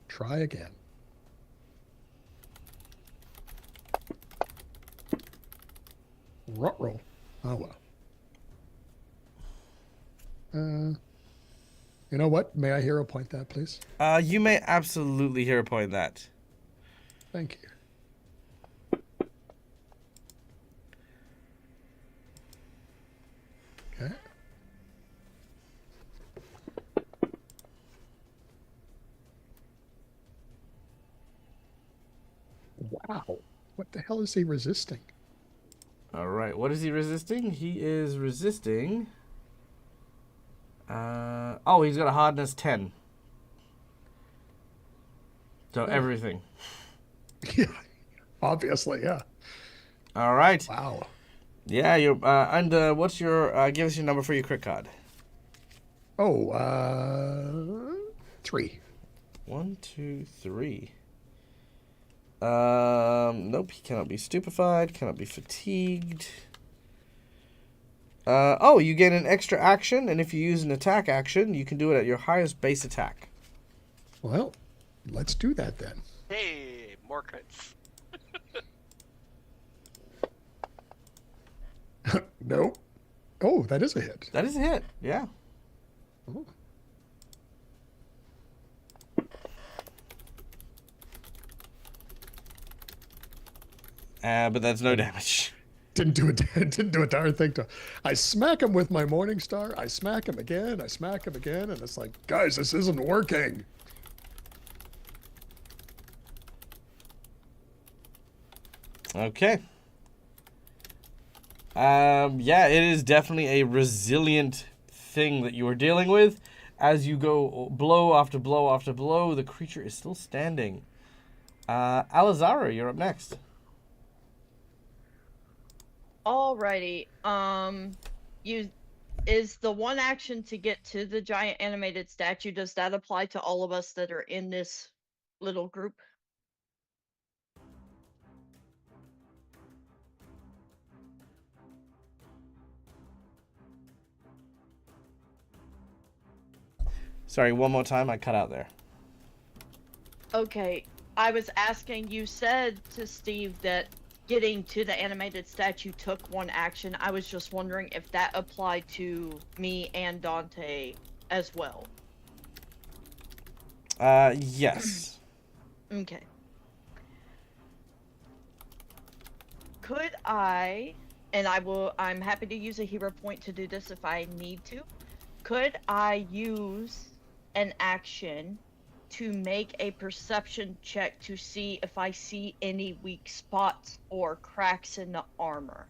C: try again. Roll. Oh well. You know what? May I hero point that, please?
A: You may absolutely hero point that.
C: Thank you. Okay. Wow. What the hell is he resisting?
A: All right, what is he resisting? He is resisting. Oh, he's got a hardness 10. So everything.
C: Yeah. Obviously, yeah.
A: All right.
C: Wow.
A: Yeah, you're. And what's your? Give us your number for your crit card.
C: Oh, 3.
A: 1, 2, 3. Nope. He cannot be stupefied. Cannot be fatigued. Oh, you get an extra action, and if you use an attack action, you can do it at your highest base attack.
C: Well, let's do that then.
E: Hey, more crits.
C: No. Oh, that is a hit.
A: That is a hit. Yeah.
C: Oh.
A: But that's no damage.
C: Didn't do a darn thing to. I smack him with my Morning Star. I smack him again. I smack him again, and it's like, guys, this isn't working.
A: Okay. Yeah, it is definitely a resilient thing that you are dealing with. As you go blow after blow after blow, the creature is still standing. Alizara, you're up next.
F: Alrighty. Is the one action to get to the giant animated statue, does that apply to all of us that are in this little group?
A: Sorry, one more time. I cut out there.
F: Okay. I was asking, you said to Steve that getting to the animated statue took one action. I was just wondering if that applied to me and Dante as well.
A: Yes.
F: Okay. Could I, and I'm happy to use a hero point to do this if I need to. Could I use an action to make a perception check to see if I see any weak spots or cracks in the armor?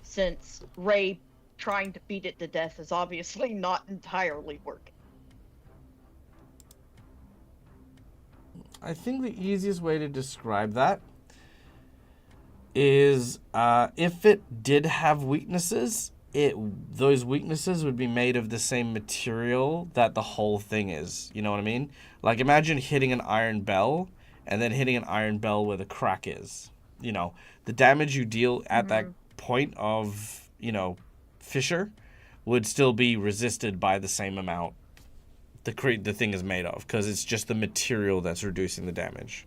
F: Since Ray trying to beat it to death is obviously not entirely working.
A: I think the easiest way to describe that is if it did have weaknesses, those weaknesses would be made of the same material that the whole thing is. You know what I mean? Like, imagine hitting an iron bell and then hitting an iron bell where the crack is. You know, the damage you deal at that point of, fissure would still be resisted by the same amount the thing is made of, because it's just the material that's reducing the damage.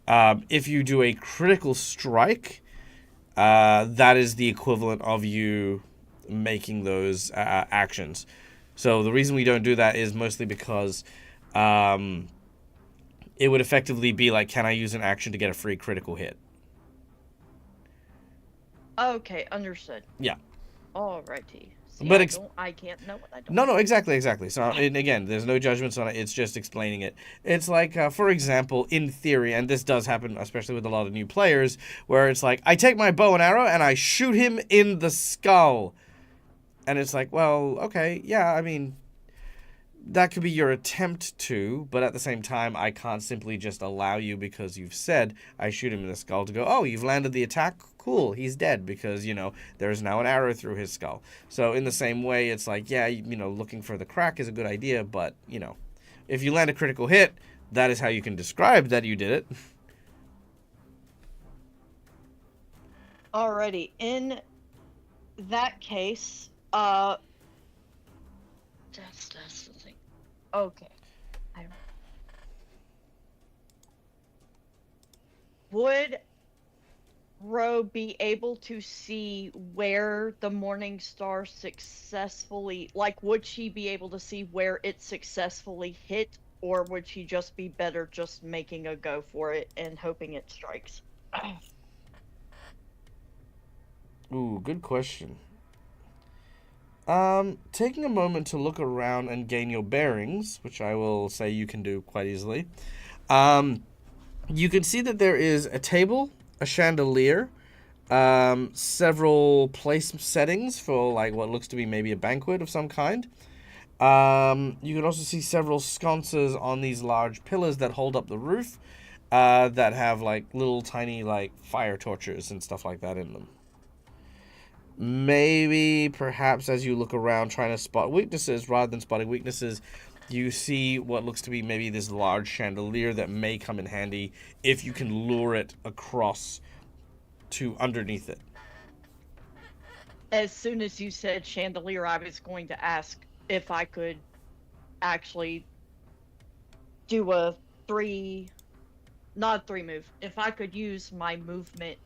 A: If you do a critical strike, that is the equivalent of you making those actions. So the reason we don't do that is mostly because it would effectively be like, can I use an action to get a free critical hit?
F: Okay, understood.
A: Yeah.
F: Alrighty. See,
A: But
F: I can't know what I don't.
A: No, exactly. So, and again, there's no judgments on it. It's just explaining it. It's like, for example, in theory, and this does happen, especially with a lot of new players, where it's like, I take my bow and arrow and I shoot him in the skull. And it's like, well, okay, yeah, I mean, that could be your attempt to, but at the same time, I can't simply just allow you because you've said I shoot him in the skull to go, oh, you've landed the attack? Cool, he's dead because, there's now an arrow through his skull. So in the same way, it's like, yeah, looking for the crack is a good idea, but, if you land a critical hit, that is how you can describe that you did it.
F: Alrighty, in that case, that's the thing. Okay. Would Ro be able to see where the Morning Star successfully, would she be able to see where it successfully hit, or would she just be better just making a go for it and hoping it strikes?
A: Ooh, good question. Taking a moment to look around and gain your bearings, which I will say you can do quite easily. You can see that there is a table, a chandelier, several place settings for what looks to be maybe a banquet of some kind. You can also see several sconces on these large pillars that hold up the roof, that have little tiny fire torches and stuff like that in them. Maybe, perhaps, as you look around trying to spot weaknesses, rather than spotting weaknesses, you see what looks to be maybe this large chandelier that may come in handy if you can lure it across to underneath it.
F: As soon as you said chandelier, I was going to ask if I could actually do a not three move, if I could use my movement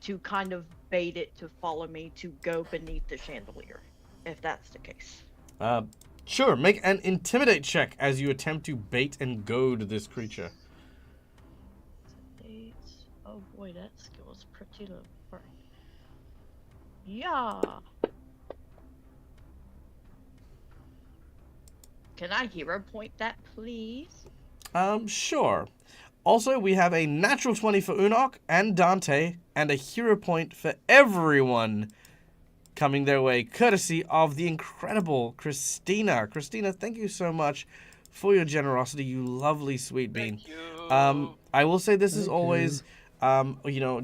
F: to kind of bait it to follow me to go beneath the chandelier, if that's the case.
A: Sure, make an intimidate check as you attempt to bait and goad this creature.
F: Oh boy, that skill is pretty low. Right. Yeah. Can I hero point that, please?
A: Sure. Also, we have a natural 20 for Unok and Dante, and a hero point for everyone coming their way, courtesy of the incredible Christina. Christina, thank you so much for your generosity, you lovely sweet bean.
E: Thank you.
A: I will say this is
C: Thank
A: always,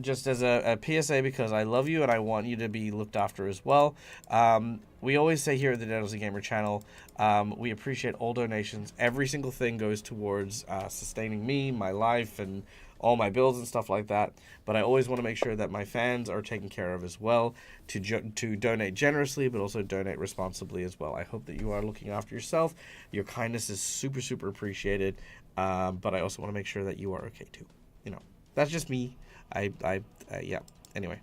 A: just as a PSA, because I love you and I want you to be looked after as well. We always say here at the Deadly Gamer channel, we appreciate all donations. Every single thing goes towards sustaining me, my life, and all my bills and stuff like that. But I always want to make sure that my fans are taken care of as well, to donate generously, but also donate responsibly as well. I hope that you are looking after yourself. Your kindness is super, super appreciated. But I also want to make sure that you are okay too. That's just me. Yeah. Anyway.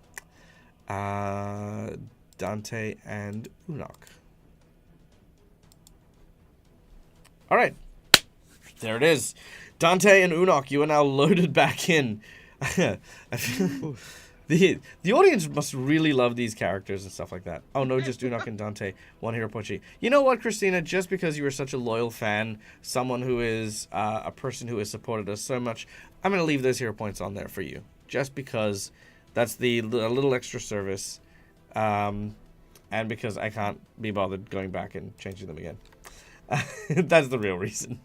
A: Dante and Unok. All right. There it is. Dante and Unok, you are now loaded back in. I feel the audience must really love these characters and stuff like that. Oh no, just Unok and Dante. One hero Pochi. You know what, Christina? Just because you are such a loyal fan, someone who is a person who has supported us so much, I'm going to leave those hero points on there for you. Just because that's a little extra service. And because I can't be bothered going back and changing them again. That's the real reason.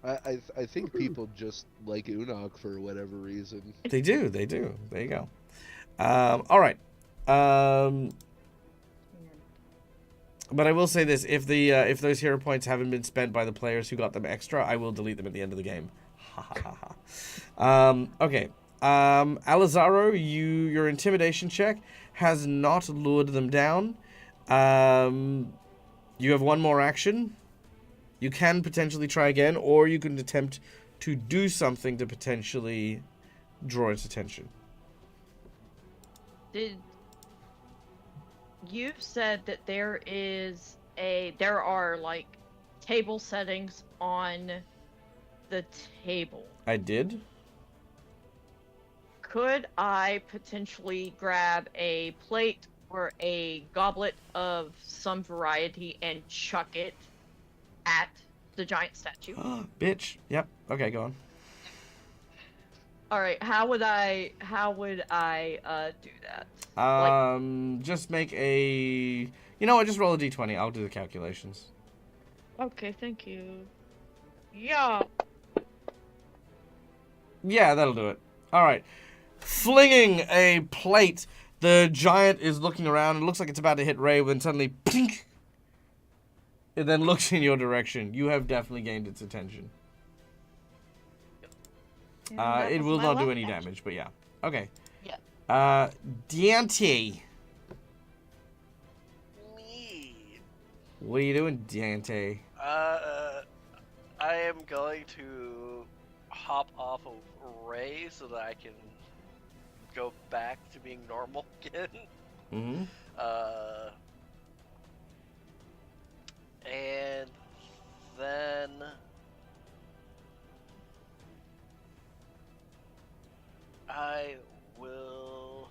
B: I think people just like Unok for whatever reason.
A: They do. There you go. All right. But I will say this: if those hero points haven't been spent by the players who got them extra, I will delete them at the end of the game. Ha ha ha. Okay. Alizaro, your intimidation check has not lured them down. You have one more action. You can potentially try again, or you can attempt to do something to potentially draw its attention.
F: You've said that there are table settings on the table.
A: I did.
F: Could I potentially grab a plate for a goblet of some variety and chuck it at the giant statue.
A: Bitch. Yep. Okay, go on.
F: All right, how would I do that?
A: Just make a. You know what? Just roll a d20. I'll do the calculations.
F: Okay, thank you. Yeah.
A: Yeah, that'll do it. All right. Flinging a plate, the giant is looking around and looks like it's about to hit Ray, when suddenly, pink, it then looks in your direction. You have definitely gained its attention. It will not do any damage, but yeah. Okay.
F: Yeah.
A: Dante.
E: Me.
A: What are you doing, Dante?
E: I am going to hop off of Ray so that I can go back to being normal again.
A: Mm-hmm.
E: And then I will.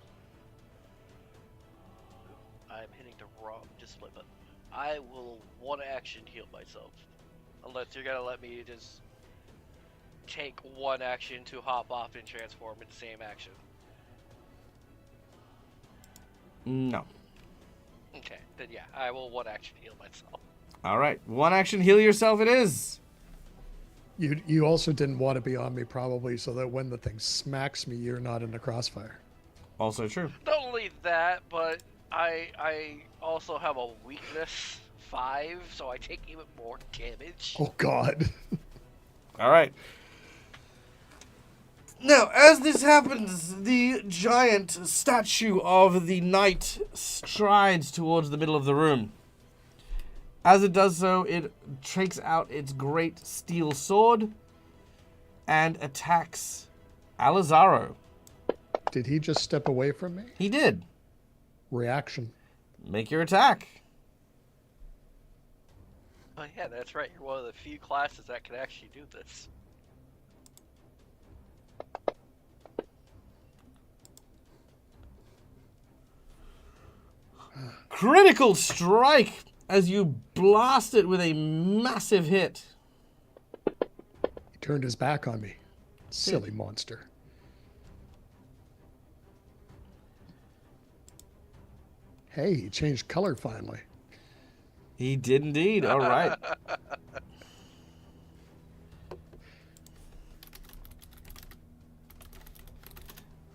E: I'm hitting the wrong display button. I will one action heal myself. Unless you're gonna let me just take one action to hop off and transform in the same action.
A: No.
E: Okay, then yeah, I will one action heal myself.
A: All right. One action heal yourself it is.
C: You also didn't want to be on me probably, so that when the thing smacks me, you're not in the crossfire.
A: Also true.
E: Not only that, but I also have a weakness 5, so I take even more damage.
C: Oh God.
A: All right. Now, as this happens, the giant statue of the knight strides towards the middle of the room. As it does so, it takes out its great steel sword and attacks Alizaro.
C: Did he just step away from me?
A: He did.
C: Reaction.
A: Make your attack.
E: Oh yeah, that's right. You're one of the few classes that can actually do this.
A: Critical strike as you blast it with a massive hit.
C: He turned his back on me. Silly monster. Hey, he changed color finally.
A: He did indeed. All right.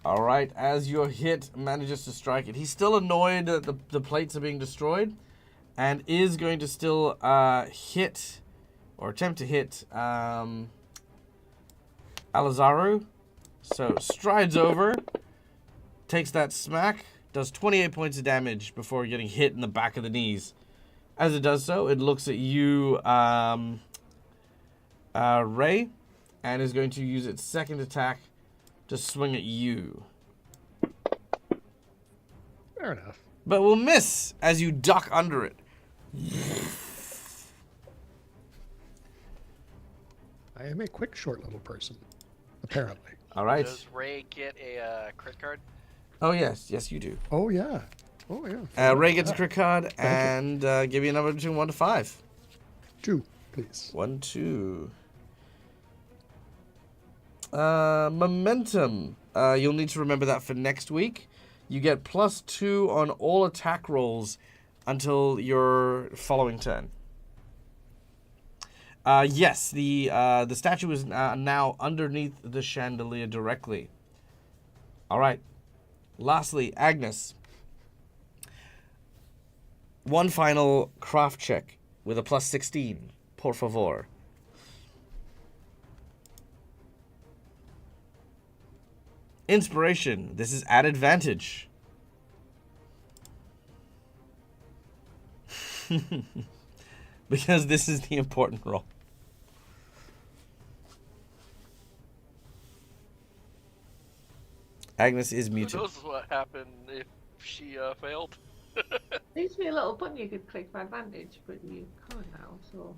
A: All right, as your hit manages to strike it, he's still annoyed that the plates are being destroyed, and is going to still hit, or attempt to hit, Alizaro. So, strides over, takes that smack, does 28 points of damage before getting hit in the back of the knees. As it does so, it looks at you, Ray, and is going to use its second attack to swing at you.
C: Fair enough.
A: But will miss as you duck under it.
C: I am a quick, short little person, apparently.
A: All right.
E: Does Ray get a crit card?
A: Oh, yes. Yes, you do.
C: Oh, yeah. Oh, yeah.
A: Ray gets a crit card and give you a number between 1 to 5.
C: 2, please.
A: 1, 2. Momentum. You'll need to remember that for next week. You get +2 on all attack rolls until your following turn. Yes, the statue is now underneath the chandelier directly. All right. Lastly, Agnes. One final craft check with a +16. Por favor. Inspiration. This is at advantage. Because this is the important roll. Agnes is
E: Who
A: muted.
E: knows what happened if she failed?
D: There used to be a little button you could click for advantage, but you can't now, so.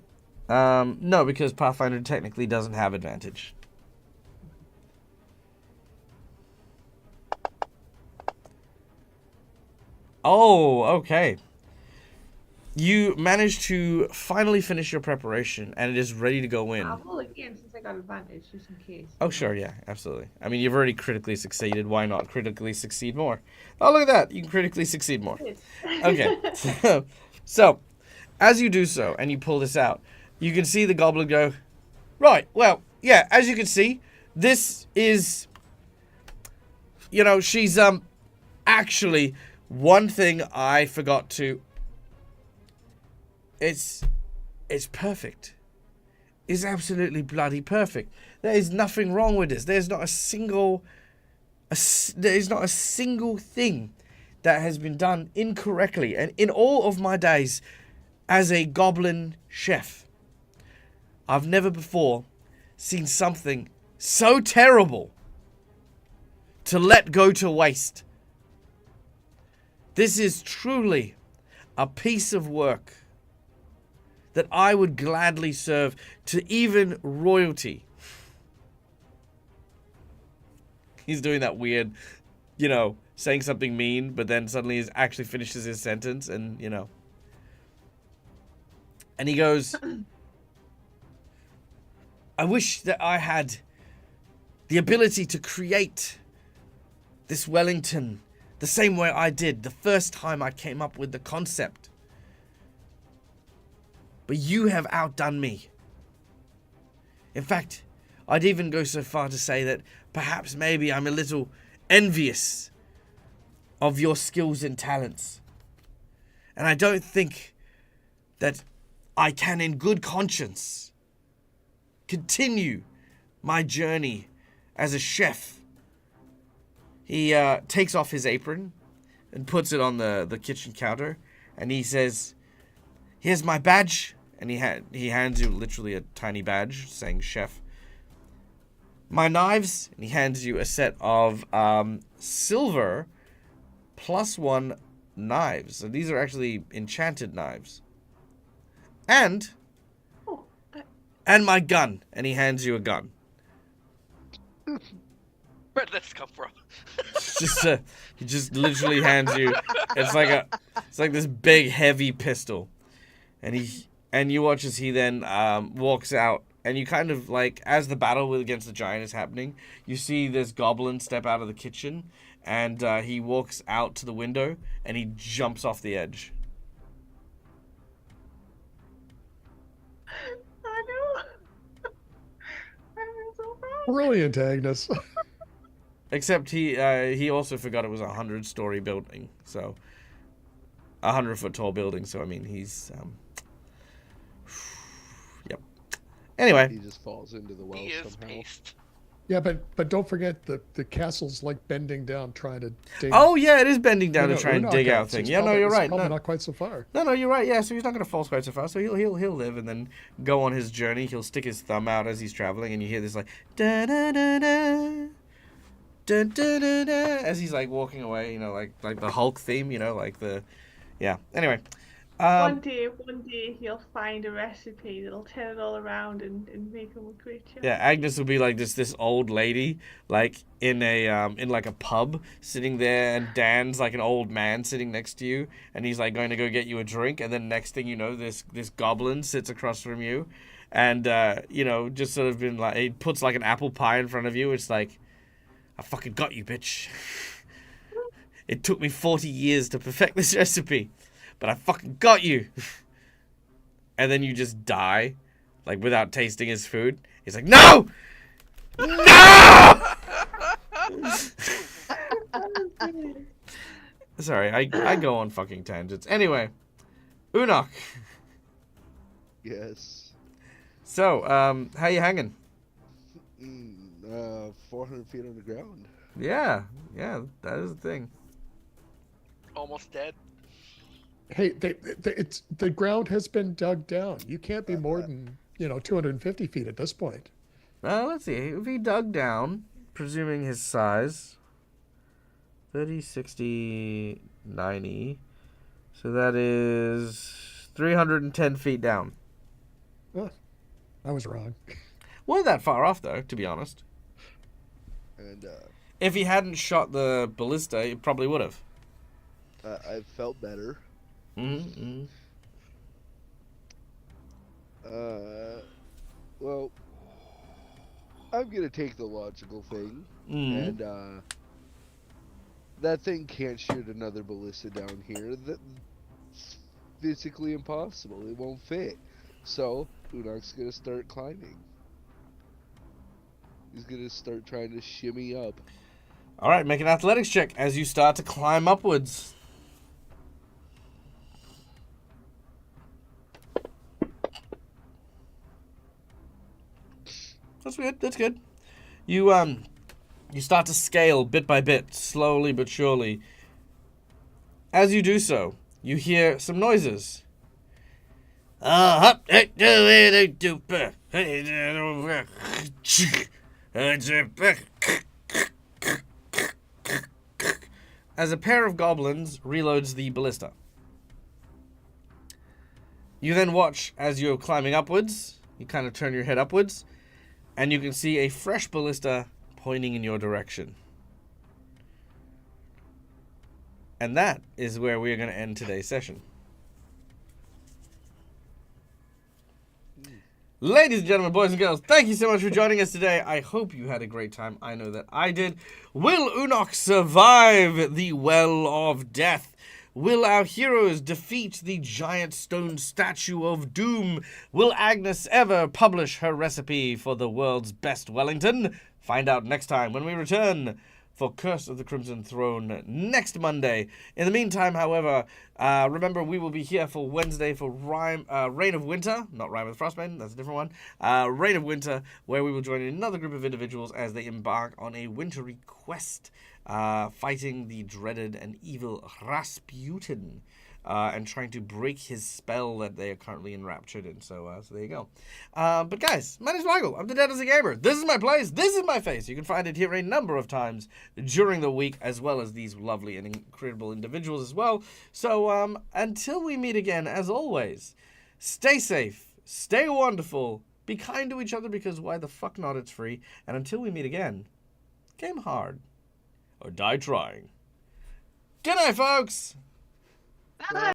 A: No, because Pathfinder technically doesn't have advantage. Oh, okay. You managed to finally finish your preparation, and it is ready to go in.
D: I'll roll again since I got advantage, just in case.
A: Oh, sure, yeah, absolutely. I mean, you've already critically succeeded. Why not critically succeed more? Oh, look at that. You can critically succeed more. Okay. So, as you do so, and you pull this out, you can see the goblin go, right, well, yeah, as you can see, this is, she's, actually, one thing I forgot to, it's perfect. It's absolutely bloody perfect. There is nothing wrong with this. There's not a single thing that has been done incorrectly. And in all of my days as a goblin chef, I've never before seen something so terrible to let go to waste. This is truly a piece of work that I would gladly serve to even royalty. He's doing that weird, saying something mean, but then suddenly he actually finishes his sentence, and, And he goes, I wish that I had the ability to create this Wellington the same way I did the first time I came up with the concept. But you have outdone me. In fact, I'd even go so far to say that perhaps maybe I'm a little envious of your skills and talents. And I don't think that I can in good conscience continue my journey as a chef. He takes off his apron and puts it on the kitchen counter, and he says, here's my badge. And he hands you literally a tiny badge saying chef. My knives, and he hands you a set of silver +1 knives. So these are actually enchanted knives. And my gun, and he hands you a gun.
E: Where'd this come from?
A: He just literally hands you. It's like this big heavy pistol, and you watch as he then walks out. And you kind of, like, as the battle against the giant is happening, you see this goblin step out of the kitchen, and he walks out to the window, and he jumps off the edge.
D: I know. I'm so bad.
C: Brilliant, Agnes.
A: Except he also forgot it was a 100-story building, so 100-foot tall building. So I mean, he's yep. Anyway,
B: He just falls into the well
E: He is
B: somehow.
E: paced.
C: Yeah, but don't forget the castle's like bending down trying to dig.
A: oh yeah, it is bending down
C: you
A: to
C: know,
A: try and
C: Unok
A: dig out
C: so
A: things.
C: it's
A: Yeah, no,
C: probably-
A: you're
C: it's
A: right.
C: Probably
A: No,
C: not quite so far.
A: no, you're right. Yeah, so he's not gonna fall quite so far. So he'll live and then go on his journey. He'll stick his thumb out as he's traveling, and you hear this like da da da da. Dun, dun, dun, dun, as he's like walking away, like the Hulk theme, yeah. Anyway,
D: One day he'll find a recipe that'll turn it all around and make him a great chef.
A: yeah, Agnes will be like this old lady, like in like a pub, sitting there, and Dan's like an old man sitting next to you, and he's like going to go get you a drink, and then next thing you know, this goblin sits across from you, and just sort of been like, he puts like an apple pie in front of you. It's like, I fucking got you, bitch. It took me 40 years to perfect this recipe, but I fucking got you. And then you just die, like, without tasting his food. He's like, no! No! Sorry, I go on fucking tangents. Anyway, Unok.
B: Yes.
A: So, how you hanging?
B: 400 feet on the ground.
A: Yeah, that is the thing.
E: Almost dead.
C: Hey, the ground has been dug down. You can't be more than 250 feet at this point.
A: Let's see. If he dug down, presuming his size, 30, 60, 90. So that is 310 feet down.
C: I was wrong.
A: Wasn't that far off, though, to be honest.
B: And
A: If he hadn't shot the ballista, he probably would have.
B: I've felt better.
A: Mm-hmm.
B: Well, I'm gonna take the logical thing,
A: Mm-hmm.
B: and that thing can't shoot another ballista down here. That's physically impossible. It won't fit. So Unok's gonna start climbing. He's gonna start trying to shimmy up.
A: All right, make an athletics check as you start to climb upwards. That's good. That's good. You start to scale bit by bit, slowly but surely. As you do so, you hear some noises. As a pair of goblins reloads the ballista. You then watch as you're climbing upwards. You kind of turn your head upwards, and you can see a fresh ballista pointing in your direction. And that is where we are going to end today's session. Ladies and gentlemen, boys and girls, thank you so much for joining us today. I hope you had a great time. I know that I did. Will Unok survive the Well of Death? Will our heroes defeat the giant stone statue of doom? Will Agnes ever publish her recipe for the world's best Wellington? Find out next time when we return for Curse of the Crimson Throne next Monday. In the meantime, however, remember we will be here for Wednesday for Reign of Winter, not Rime with Frostbane, that's a different one. Reign of Winter, where we will join another group of individuals as they embark on a wintry quest, fighting the dreaded and evil Rasputin. And trying to break his spell that they are currently enraptured in. So there you go. But guys, my name's Michael. I'm the Dead as a Gamer. This is my place. This is my face. You can find it here a number of times during the week, as well as these lovely and incredible individuals as well. So until we meet again, as always, stay safe, stay wonderful, be kind to each other because why the fuck not? It's free. And until we meet again, game hard or die trying. Good night, folks.
F: Bye.